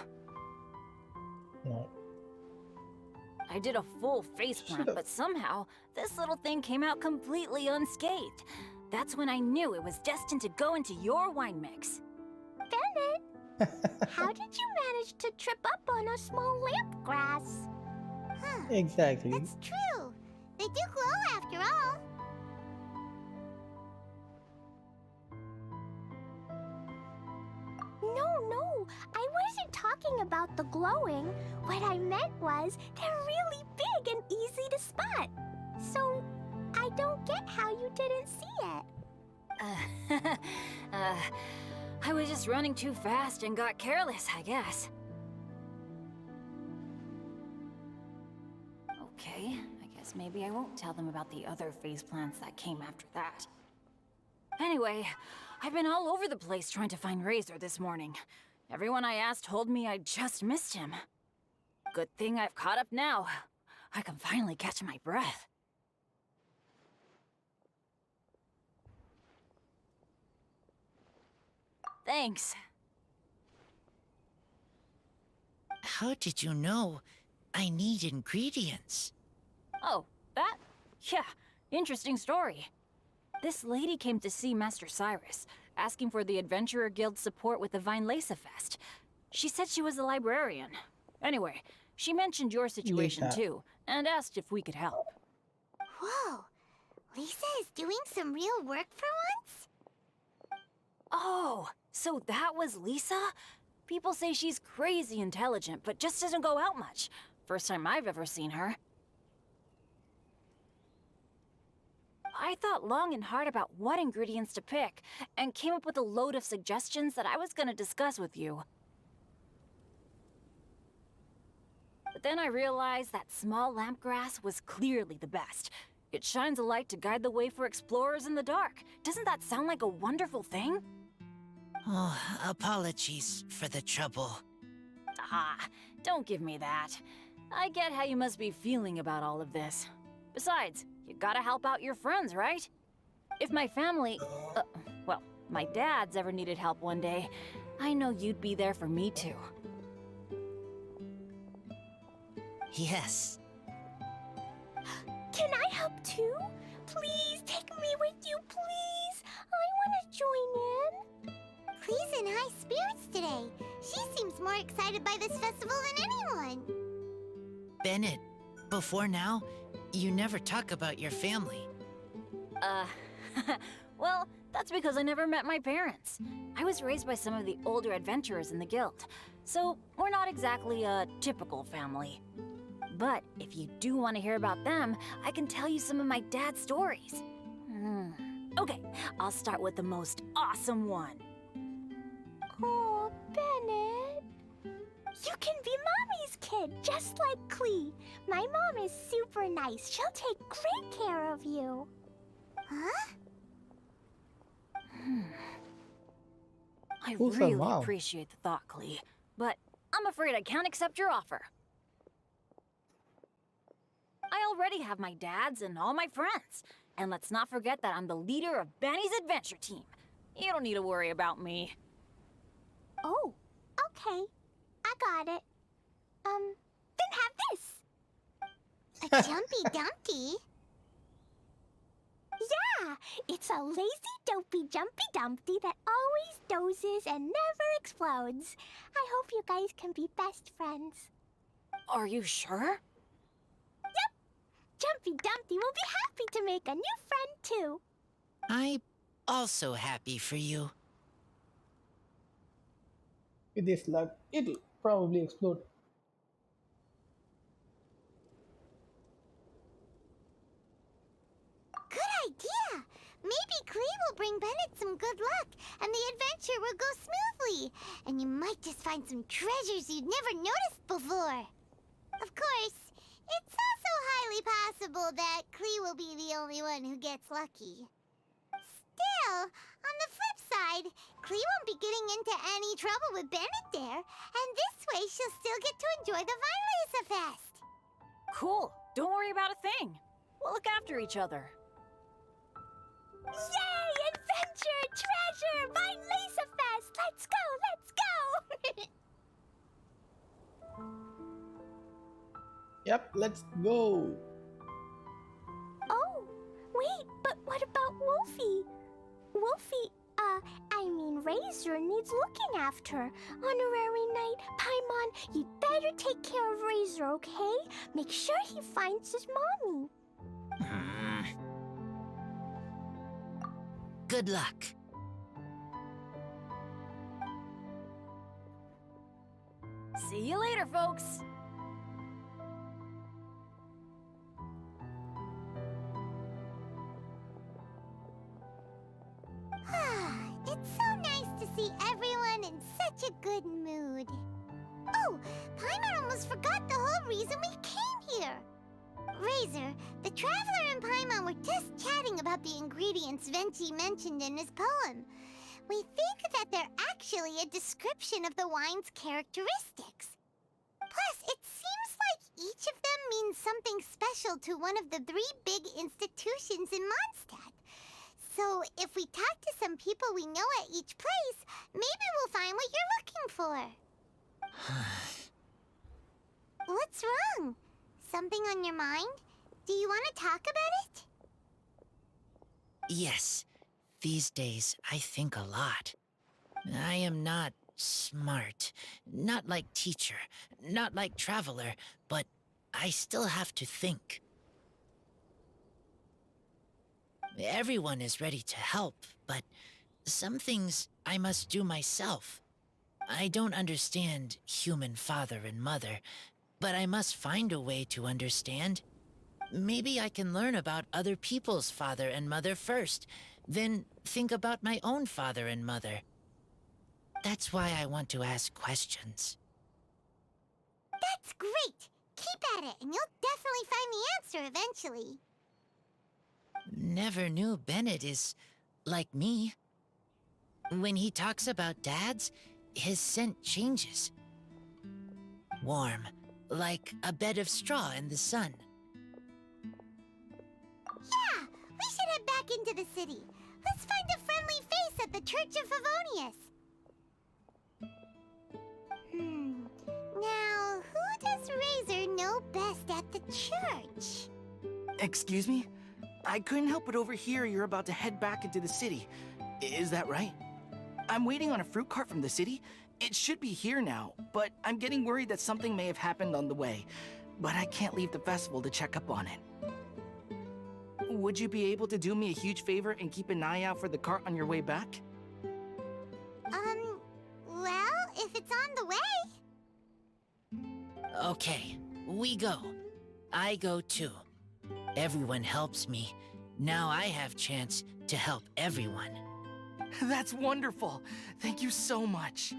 [SPEAKER 8] No.
[SPEAKER 10] I did a full face plant, but somehow this little thing came out completely unscathed. That's when I knew it was destined to go into your wine mix.
[SPEAKER 18] Bennett, how did you manage to trip up on a small lampgrass?
[SPEAKER 3] Huh.
[SPEAKER 8] Exactly.
[SPEAKER 3] That's true. They do glow after all.
[SPEAKER 18] No, I wasn't talking about the glowing. What I meant was they're really big and easy to spot. So, I don't get how you didn't see it.
[SPEAKER 10] I was just running too fast and got careless, I guess. Okay, I guess maybe I won't tell them about the other phase plants that came after that. Anyway, I've been all over the place trying to find Razor this morning. Everyone I asked told me I just missed him. Good thing I've caught up now. I can finally catch my breath. Thanks.
[SPEAKER 13] How did you know I need ingredients?
[SPEAKER 10] Oh, that? Yeah, interesting story. This lady came to see Master Cyrus, asking for the Adventurer Guild's support with the Weinlesefest. She said she was a librarian. Anyway, she mentioned your situation too, and asked if we could help.
[SPEAKER 3] Whoa, Lisa is doing some real work for once?
[SPEAKER 10] Oh, so that was Lisa? People say she's crazy intelligent, but just doesn't go out much. First time I've ever seen her.
[SPEAKER 2] thought long and hard about what ingredients to pick, and came up with a load of suggestions that I was gonna discuss with you. But then I realized that small lampgrass was clearly the best. It shines a light to guide the way for explorers in the dark. Doesn't that sound like a wonderful thing?
[SPEAKER 13] Oh, apologies for the trouble.
[SPEAKER 2] Ah, don't give me that. I get how you must be feeling about all of this. Besides, you gotta help out your friends, right? If my family, well, my dad's ever needed help one day, I know you'd be there for me too.
[SPEAKER 13] Yes.
[SPEAKER 18] Can I help too? Please take me with you, please. I want to join in.
[SPEAKER 3] Clee's in high spirits today. She seems more excited by this festival than anyone.
[SPEAKER 13] Bennett, before now, you never talk about your family.
[SPEAKER 2] Well, that's because I never met my parents. I was raised by some of the older adventurers in the guild, so we're not exactly a typical family. But if you do want to hear about them, I can tell you some of my dad's stories. Okay, I'll start with the most awesome one.
[SPEAKER 18] Oh, Bennett. You can be Mommy's kid, just like Clee. My mom is super nice. She'll take great care of you.
[SPEAKER 3] Huh?
[SPEAKER 2] I
[SPEAKER 8] Who's her
[SPEAKER 2] really
[SPEAKER 8] mom?
[SPEAKER 2] appreciate the thought, Clee, but I'm afraid I can't accept your offer. I already have my dad's and all my friends. And let's not forget that I'm the leader of Benny's adventure team. You don't need to worry about me.
[SPEAKER 18] Oh, okay. I got it. Then have this.
[SPEAKER 3] A Jumpy Dumpty?
[SPEAKER 18] Yeah, it's a lazy, dopey, jumpy dumpty that always dozes and never explodes. I hope you guys can be best friends.
[SPEAKER 2] Are you sure?
[SPEAKER 18] Yep. Jumpy Dumpty will be happy to make a new friend, too.
[SPEAKER 13] I'm also happy for you.
[SPEAKER 8] With this luck, it'll probably explode.
[SPEAKER 3] Good idea! Maybe Clee will bring Bennett some good luck, and the adventure will go smoothly. And you might just find some treasures you'd never noticed before. Of course, it's also highly possible that Clee will be the only one who gets lucky. Still, on the flip side, Clee won't be getting into any trouble with Bennett there, and this way she'll still get to enjoy the Weinlesefest.
[SPEAKER 2] Cool. Don't worry about a thing. We'll look after each other.
[SPEAKER 18] Yay! Adventure! Treasure! Weinlesefest! Let's go! Let's go!
[SPEAKER 8] Yep, let's go.
[SPEAKER 18] Oh, wait, but what about Wolfie? Wolfie, Razor needs looking after. Honorary Knight, Paimon, you'd better take care of Razor, okay? Make sure he finds his mommy.
[SPEAKER 13] Good luck.
[SPEAKER 2] See you later, folks.
[SPEAKER 3] It's so nice to see everyone in such a good mood. Oh, Paimon almost forgot the whole reason we came here. Razor, the Traveler and Paimon were just chatting about the ingredients Venti mentioned in his poem. We think that they're actually a description of the wine's characteristics. Plus, it seems like each of them means something special to one of the 3 big institutions in Mondstadt. So, if we talk to some people we know at each place, maybe we'll find what you're looking for. What's wrong? Something on your mind? Do you want to talk about it?
[SPEAKER 13] Yes, these days I think a lot. I am not smart, not like teacher, not like traveler, but I still have to think. Everyone is ready to help, but some things I must do myself. I don't understand human father and mother, but I must find a way to understand. Maybe I can learn about other people's father and mother first, then think about my own father and mother. That's why I want to ask questions.
[SPEAKER 3] That's great! Keep at it, and you'll definitely find the answer eventually.
[SPEAKER 13] Never knew Bennett is like me. When he talks about dads, his scent changes. Warm, like a bed of straw in the sun.
[SPEAKER 3] Yeah, we should head back into the city. Let's find a friendly face at the Church of Favonius. Now, who does Razor know best at the church?
[SPEAKER 21] Excuse me? I couldn't help but overhear you're about to head back into the city. Is that right? I'm waiting on a fruit cart from the city. It should be here now, but I'm getting worried that something may have happened on the way. But I can't leave the festival to check up on it. Would you be able to do me a huge favor and keep an eye out for the cart on your way back?
[SPEAKER 3] Well, if it's on the way.
[SPEAKER 13] Okay, we go. I go too. Everyone helps me. Now I have chance to help everyone.
[SPEAKER 21] That's wonderful. Thank you so much.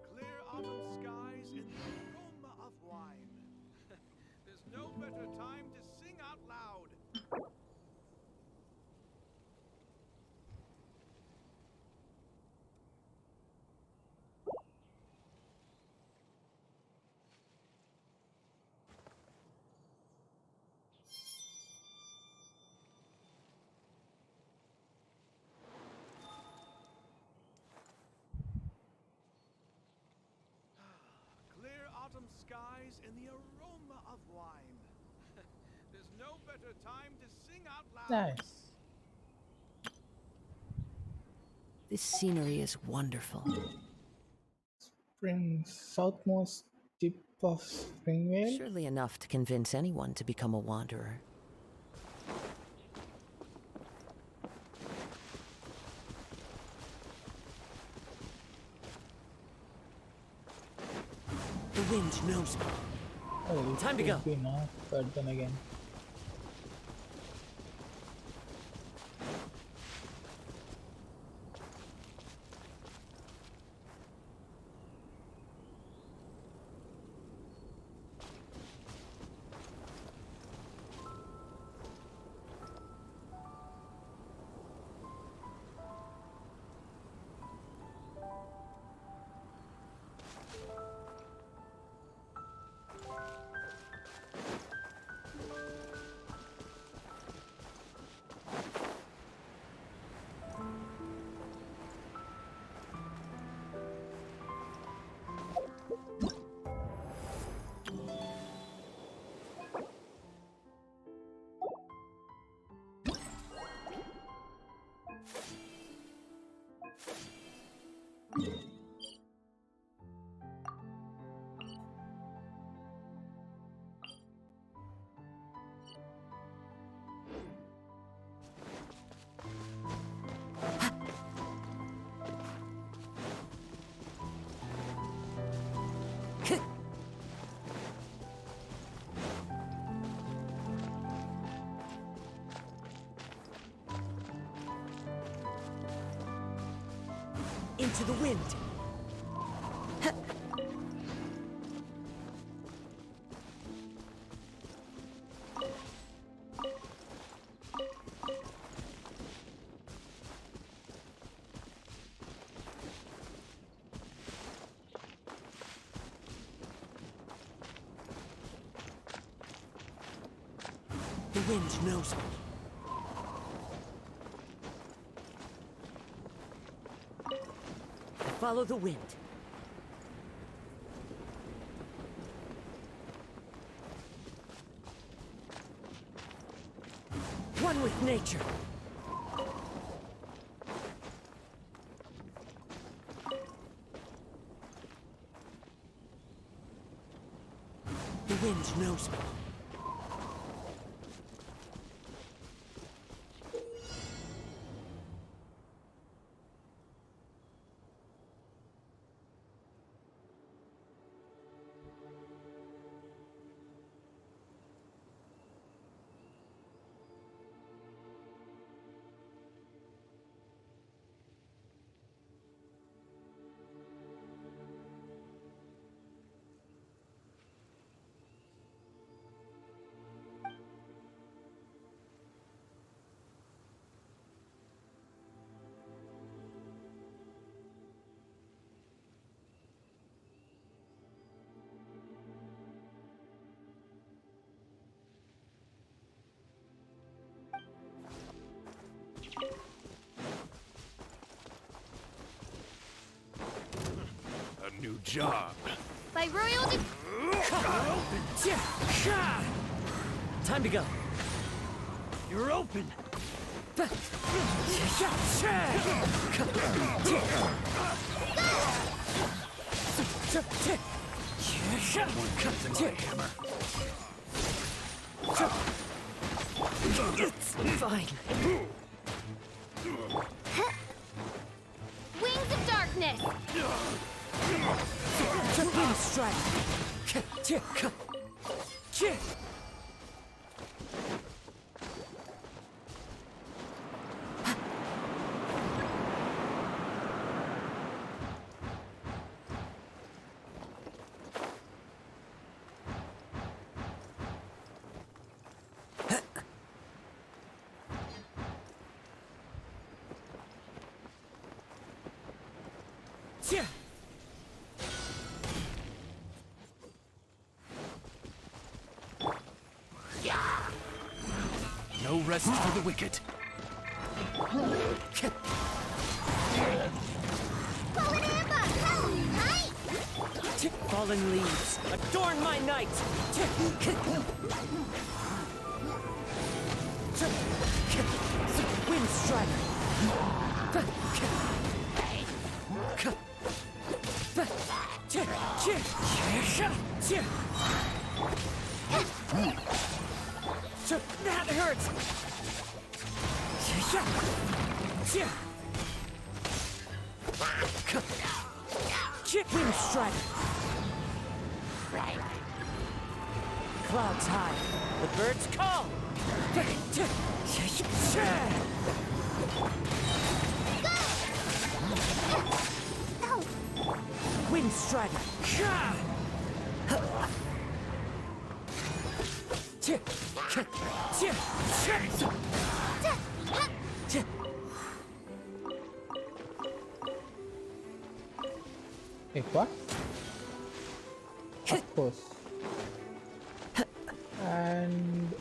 [SPEAKER 17] Clear autumn skies and the aroma of wine. There's no better time to sing out loud. Clear autumn skies and the aroma of wine. There's no better time to sing out loud.
[SPEAKER 8] Nice.
[SPEAKER 9] This scenery is wonderful.
[SPEAKER 8] Spring, southmost tip of Springvale.
[SPEAKER 9] Surely enough to convince anyone to become a wanderer.
[SPEAKER 16] The wind knows me.
[SPEAKER 8] Oh, it
[SPEAKER 16] Time to
[SPEAKER 8] could
[SPEAKER 16] go.
[SPEAKER 8] be now, but then again.
[SPEAKER 16] Into the wind. The wind knows me. Follow the wind. One with nature. The wind knows me.
[SPEAKER 11] new job.
[SPEAKER 20] By royal
[SPEAKER 16] Time to go. You're open.
[SPEAKER 2] It's fine.
[SPEAKER 20] Wings of darkness.
[SPEAKER 16] Wind strike.
[SPEAKER 19] No rest for the wicked.
[SPEAKER 16] Fallen leaves, adorn my night! Wind strider! That hurts! Wind strider! Clouds high, the birds call! Wind strider!
[SPEAKER 8] Wait, what? Of course. And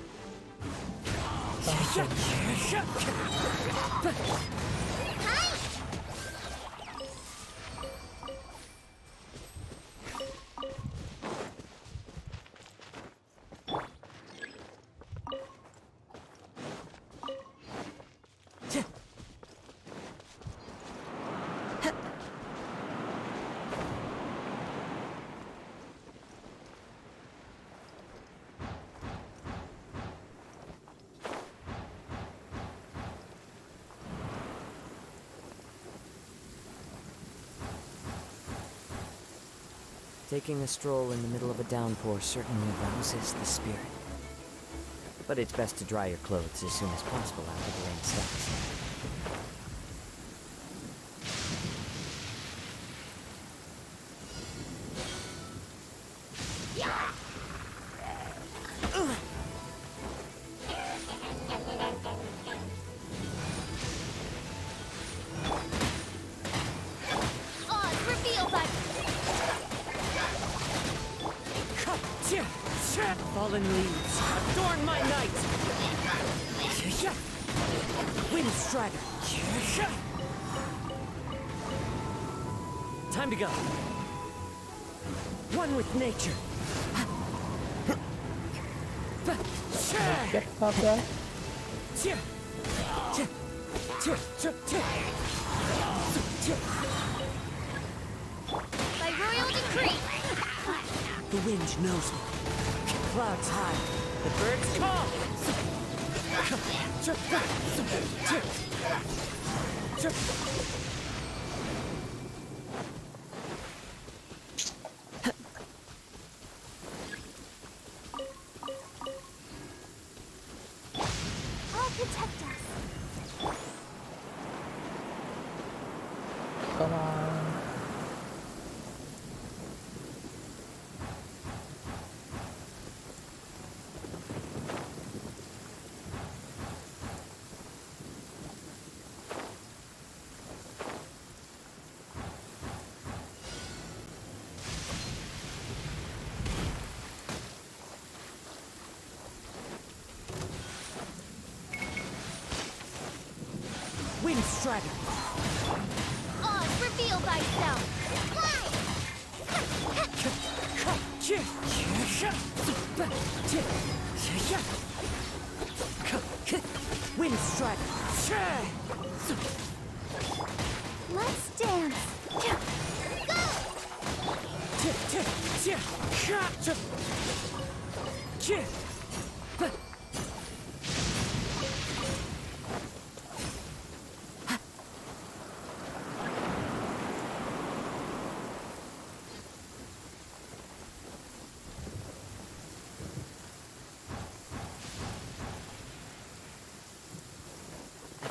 [SPEAKER 9] Taking a stroll in the middle of a downpour certainly rouses the spirit. But it's best to dry your clothes as soon as possible after the rain stops.
[SPEAKER 16] Fallen leaves, adorn my night! Wind strider! Time to go. One with nature.
[SPEAKER 8] get up there.
[SPEAKER 20] By royal decree.
[SPEAKER 16] The wind knows me. Clouds high, the birds call!
[SPEAKER 18] I'll protect us.
[SPEAKER 8] Come on.
[SPEAKER 16] Wind strider!
[SPEAKER 20] Oz, reveal thyself. Fly!
[SPEAKER 16] Wind strike.
[SPEAKER 18] Let's dance.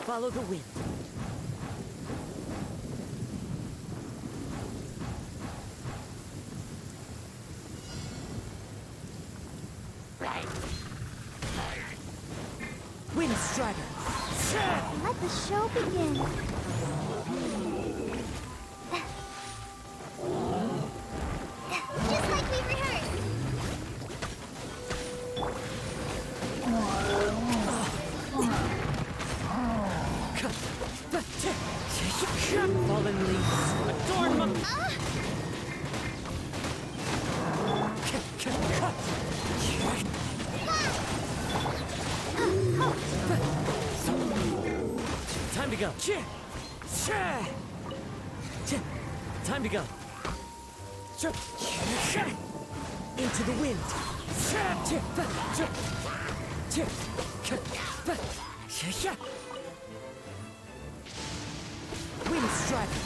[SPEAKER 16] Follow the wind. Wind strider.
[SPEAKER 18] Let the show begin. Just like we rehearsed.
[SPEAKER 16] Fallen leaves. Adorn them. Time to go. Time to go. Into the wind. Wind strider.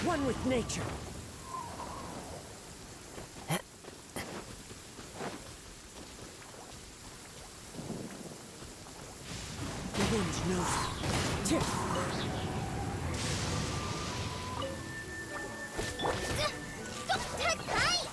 [SPEAKER 16] One with nature. The wind knows it.
[SPEAKER 18] Touch tight.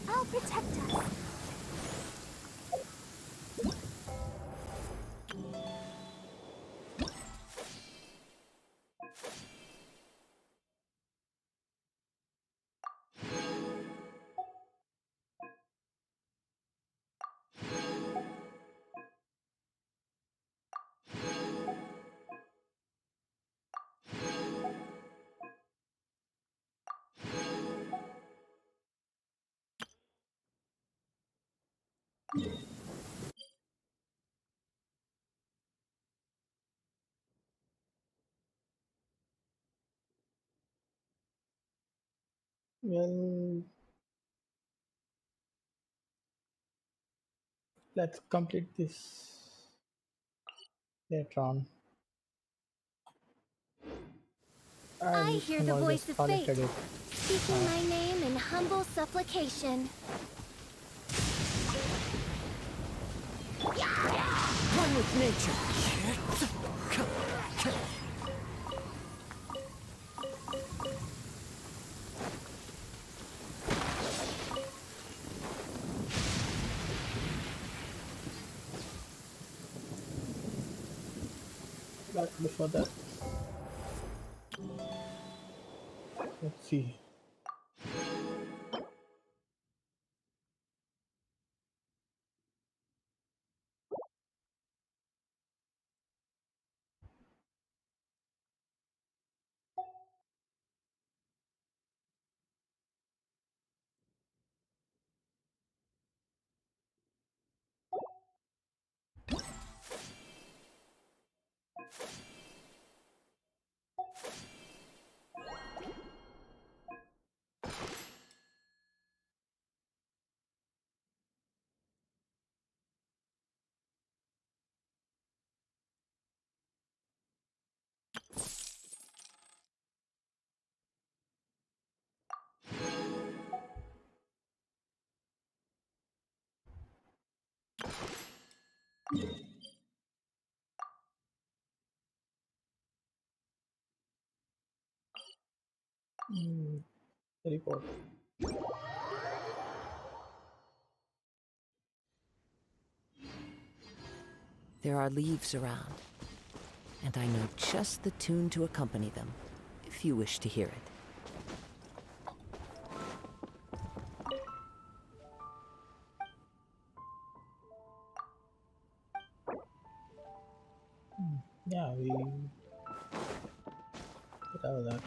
[SPEAKER 18] I'll protect us.
[SPEAKER 8] Well, let's complete this later on.
[SPEAKER 18] I
[SPEAKER 8] I
[SPEAKER 18] hear the
[SPEAKER 8] somehow
[SPEAKER 18] voice
[SPEAKER 8] just
[SPEAKER 18] of fate,
[SPEAKER 8] collected it.
[SPEAKER 18] speaking my name in humble supplication.
[SPEAKER 16] One with nature.
[SPEAKER 8] But before that, let's see. Report.
[SPEAKER 9] There are leaves around, and I know just the tune to accompany them, if you wish to hear it.
[SPEAKER 8] Yeah, we have that.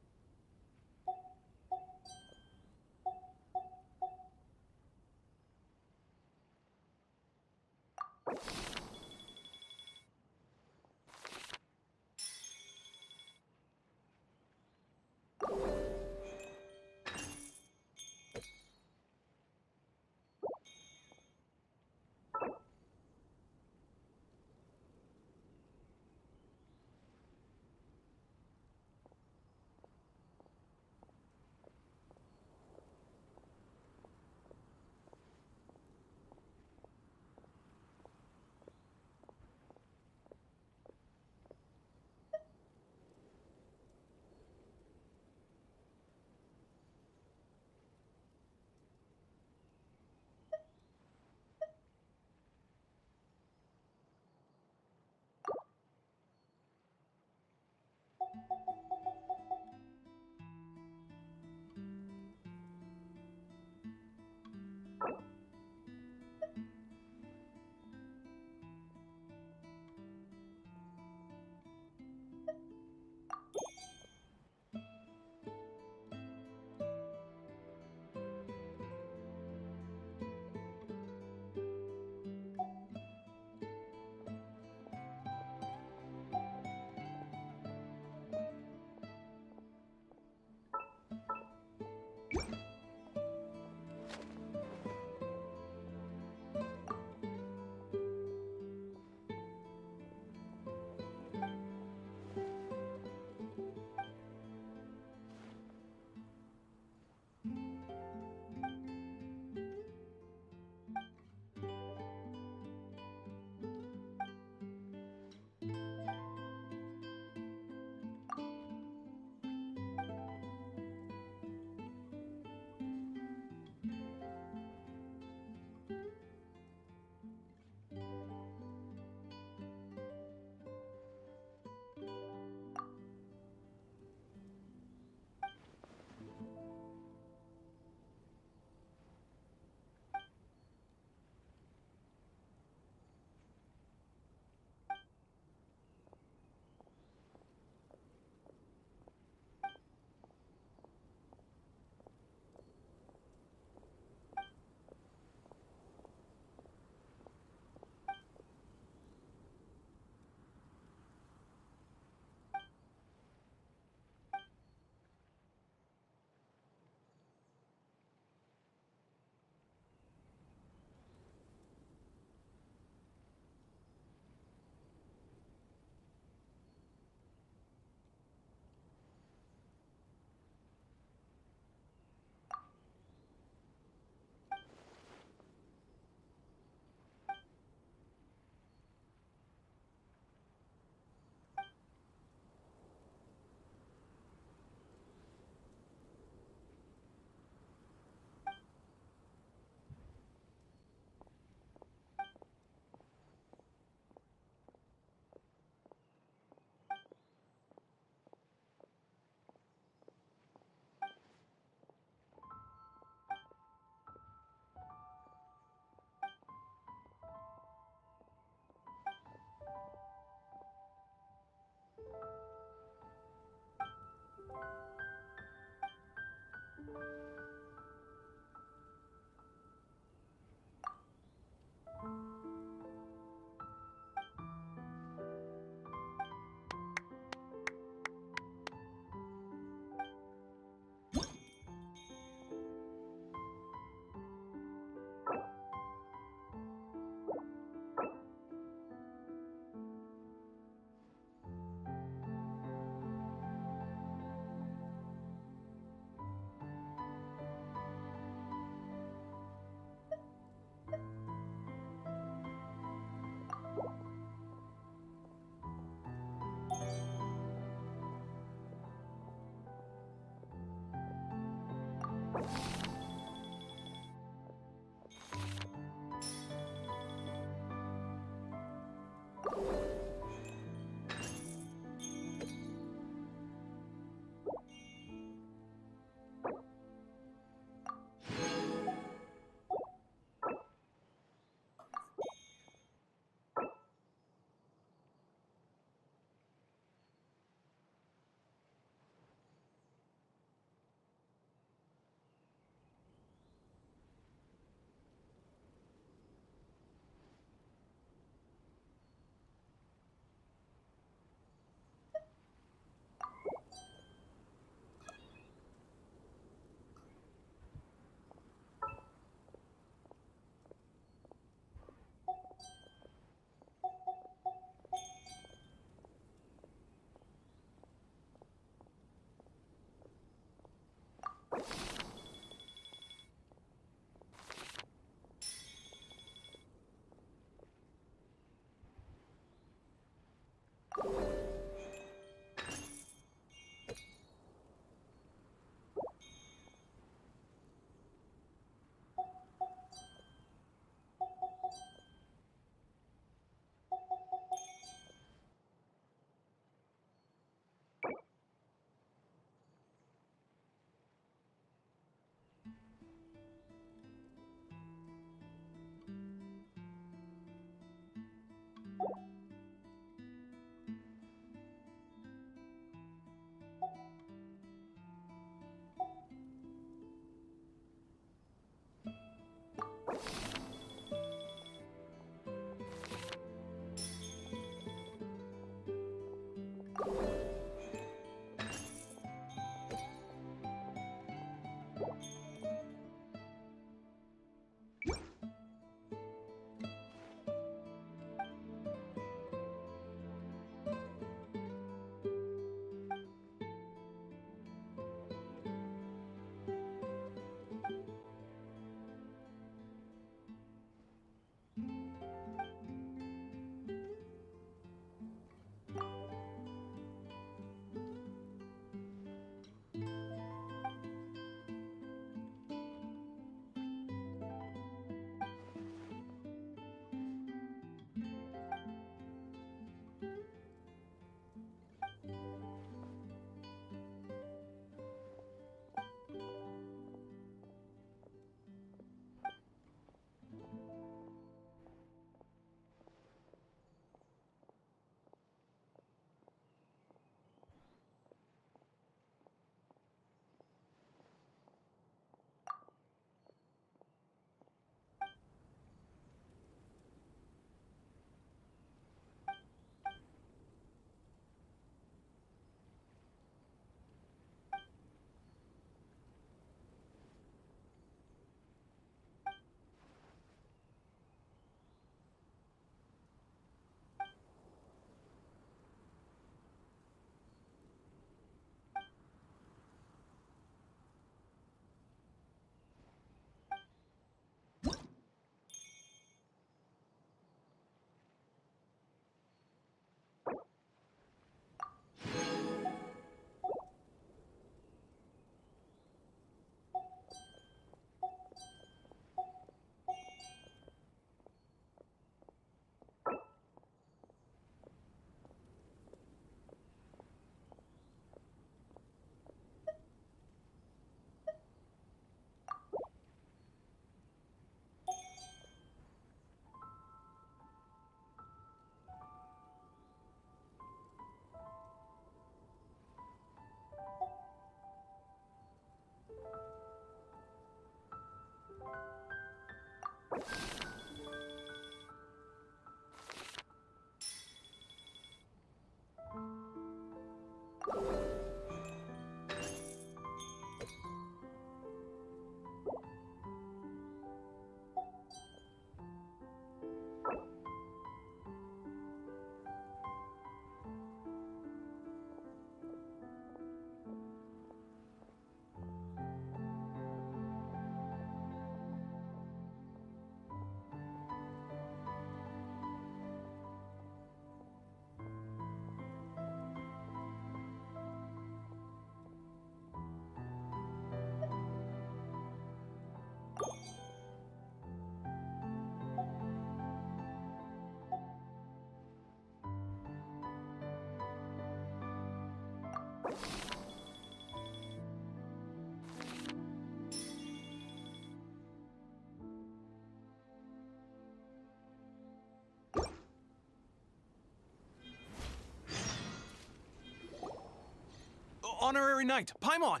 [SPEAKER 6] Honorary Knight, Paimon!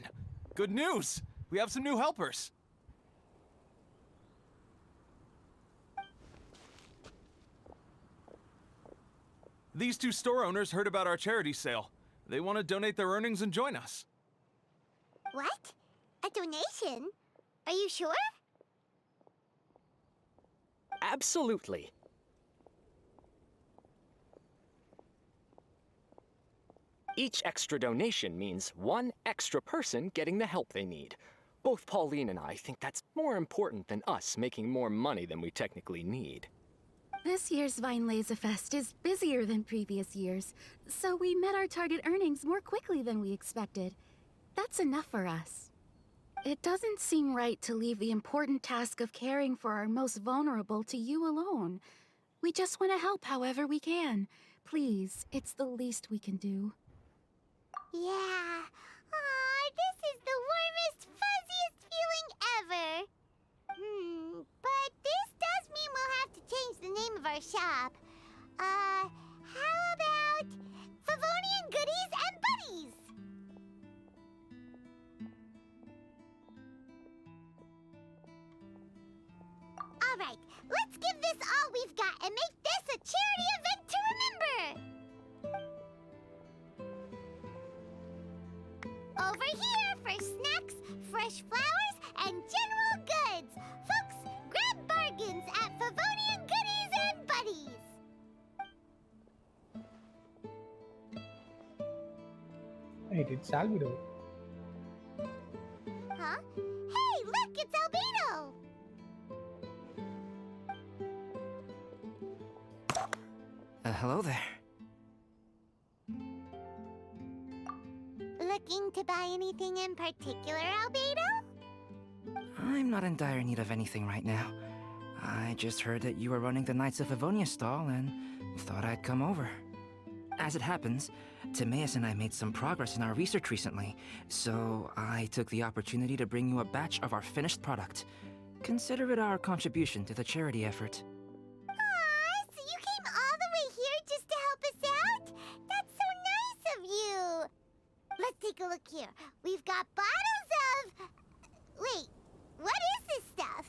[SPEAKER 6] Good news! We have some new helpers. These two store owners heard about our charity sale. They want to donate their earnings and join us.
[SPEAKER 3] What? A donation? Are you sure?
[SPEAKER 7] Absolutely. Each extra donation means one extra person getting the help they need. Both Pauline and I think that's more important than us making more money than we technically need.
[SPEAKER 22] This year's Weinlesefest is busier than previous years, so we met our target earnings more quickly than we expected. That's enough for us. It doesn't seem right to leave the important task of caring for our most vulnerable to you alone. We just want to help however we can. Please, it's the least we can do.
[SPEAKER 3] Yeah. Aw, this is the warmest, fuzziest feeling ever. But this does mean we'll have to change the name of our shop. How about Favonian Goodies and Buddies? All right, let's give this all we've got and make this a charity event to remember. Over here for snacks, fresh flowers, and general goods. Folks, grab bargains at Favonian Goodies and Buddies.
[SPEAKER 8] Wait, it's Albedo.
[SPEAKER 3] Huh? Hey, look, it's Albedo!
[SPEAKER 23] Hello there.
[SPEAKER 3] Looking to buy anything in particular, Albedo?
[SPEAKER 23] I'm not in dire need of anything right now. I just heard that you were running the Knights of Avonia stall and thought I'd come over. As it happens, Timaeus and I made some progress in our research recently, so I took the opportunity to bring you a batch of our finished product. Consider it our contribution to the charity effort.
[SPEAKER 3] Aw, so you came all the way here just to help us out? That's so nice of you! Let's take a look here. We've got bottles of... Wait, what is this stuff?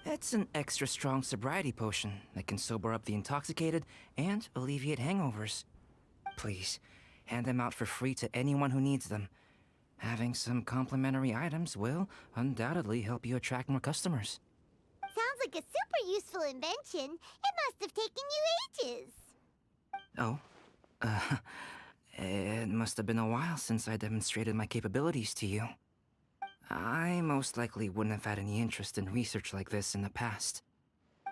[SPEAKER 23] It's an extra strong sobriety potion that can sober up the intoxicated and alleviate hangovers. Please, hand them out for free to anyone who needs them. Having some complimentary items will undoubtedly help you attract more customers.
[SPEAKER 3] Sounds like a super useful invention. It must have taken you ages.
[SPEAKER 23] Oh, it must have been a while since I demonstrated my capabilities to you. I most likely wouldn't have had any interest in research like this in the past.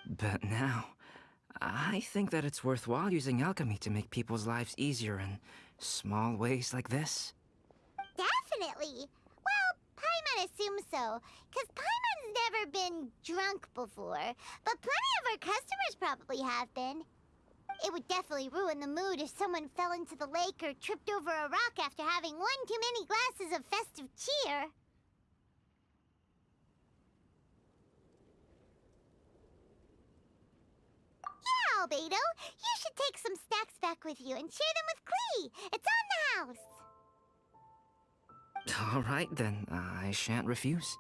[SPEAKER 23] But now, I think that it's worthwhile using alchemy to make people's lives easier in small ways like this.
[SPEAKER 3] Definitely. Well, Paimon assumes so, because Paimon's never been drunk before, but plenty of our customers probably have been. It would definitely ruin the mood if someone fell into the lake or tripped over a rock after having one too many glasses of festive cheer. Yeah, Albedo, you should take some snacks back with you and share them with Klee. It's on the house.
[SPEAKER 23] All right then, I shan't refuse.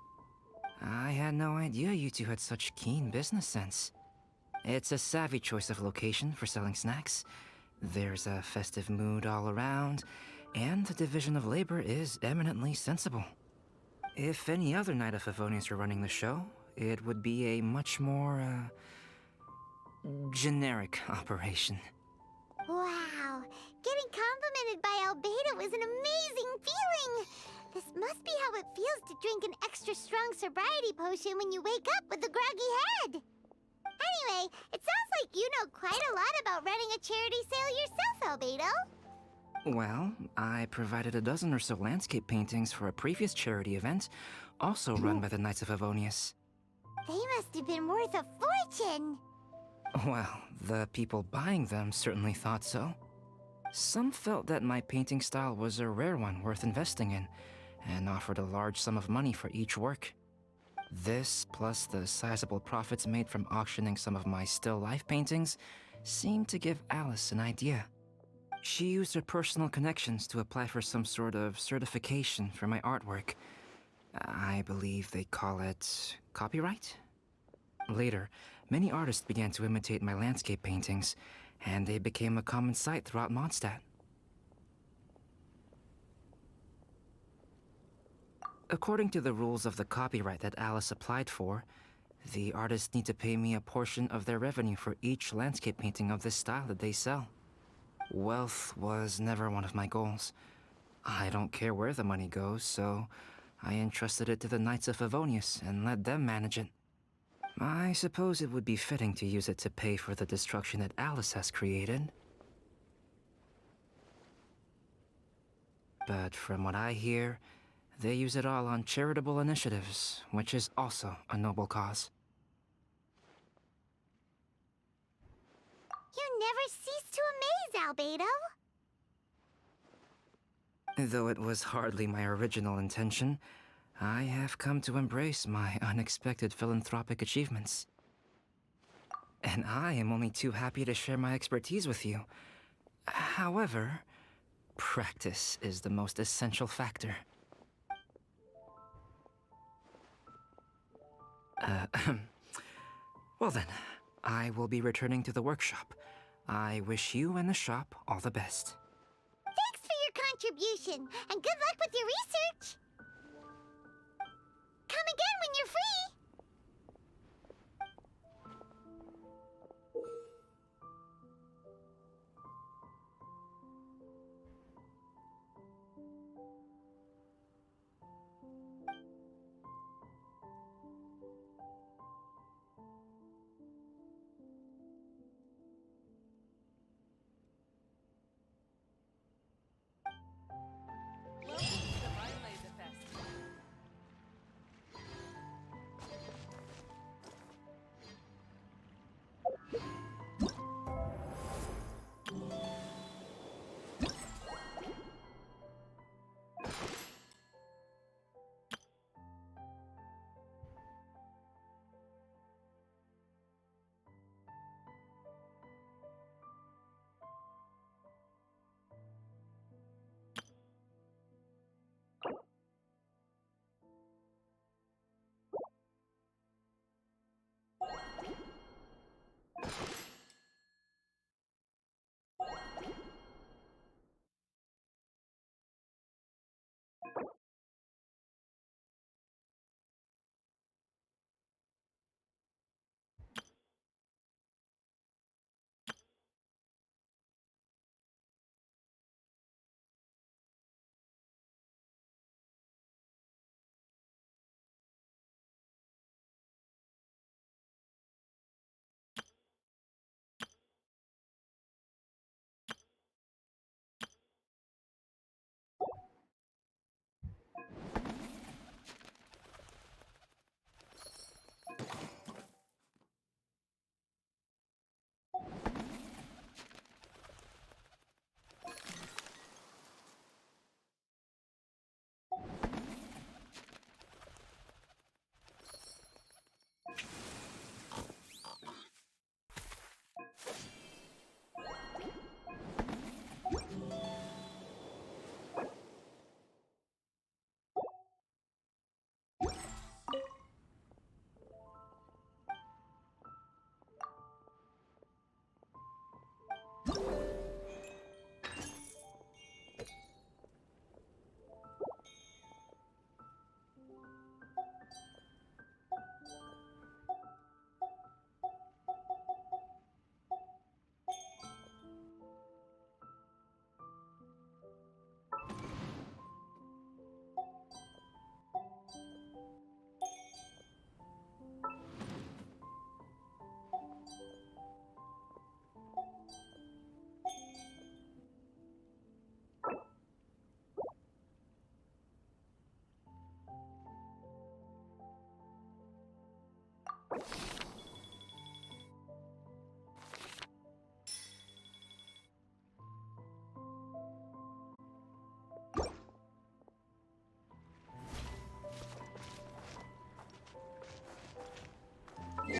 [SPEAKER 23] I had no idea you two had such keen business sense. It's a savvy choice of location for selling snacks. There's a festive mood all around, and the division of labor is eminently sensible. If any other Knight of Favonians were running the show, it would be a much more, generic operation.
[SPEAKER 3] Wow, getting complimented by Albedo is an amazing feeling. This must be how it feels to drink an extra strong sobriety potion when you wake up with a groggy head. Anyway, it sounds like you know quite a lot about running a charity sale yourself, Albedo.
[SPEAKER 23] Well, I provided a dozen or so landscape paintings for a previous charity event, also run by the Knights of Avonius.
[SPEAKER 3] They must have been worth a fortune.
[SPEAKER 23] Well, the people buying them certainly thought so. Some felt that my painting style was a rare one worth investing in, and offered a large sum of money for each work. This, plus the sizable profits made from auctioning some of my still life paintings, seemed to give Alice an idea. She used her personal connections to apply for some sort of certification for my artwork. I believe they call it copyright? Later, many artists began to imitate my landscape paintings, and they became a common sight throughout Mondstadt. According to the rules of the copyright that Alice applied for, the artists need to pay me a portion of their revenue for each landscape painting of this style that they sell. Wealth was never one of my goals. I don't care where the money goes, so I entrusted it to the Knights of Favonius and let them manage it. I suppose it would be fitting to use it to pay for the destruction that Alice has created. But from what I hear, they use it all on charitable initiatives, which is also a noble cause.
[SPEAKER 3] You never cease to amaze, Albedo.
[SPEAKER 23] Though it was hardly my original intention, I have come to embrace my unexpected philanthropic achievements. And I am only too happy to share my expertise with you. However, practice is the most essential factor. Well then, I will be returning to the workshop. I wish you and the shop all the best.
[SPEAKER 3] Thanks for your contribution, and good luck with your research!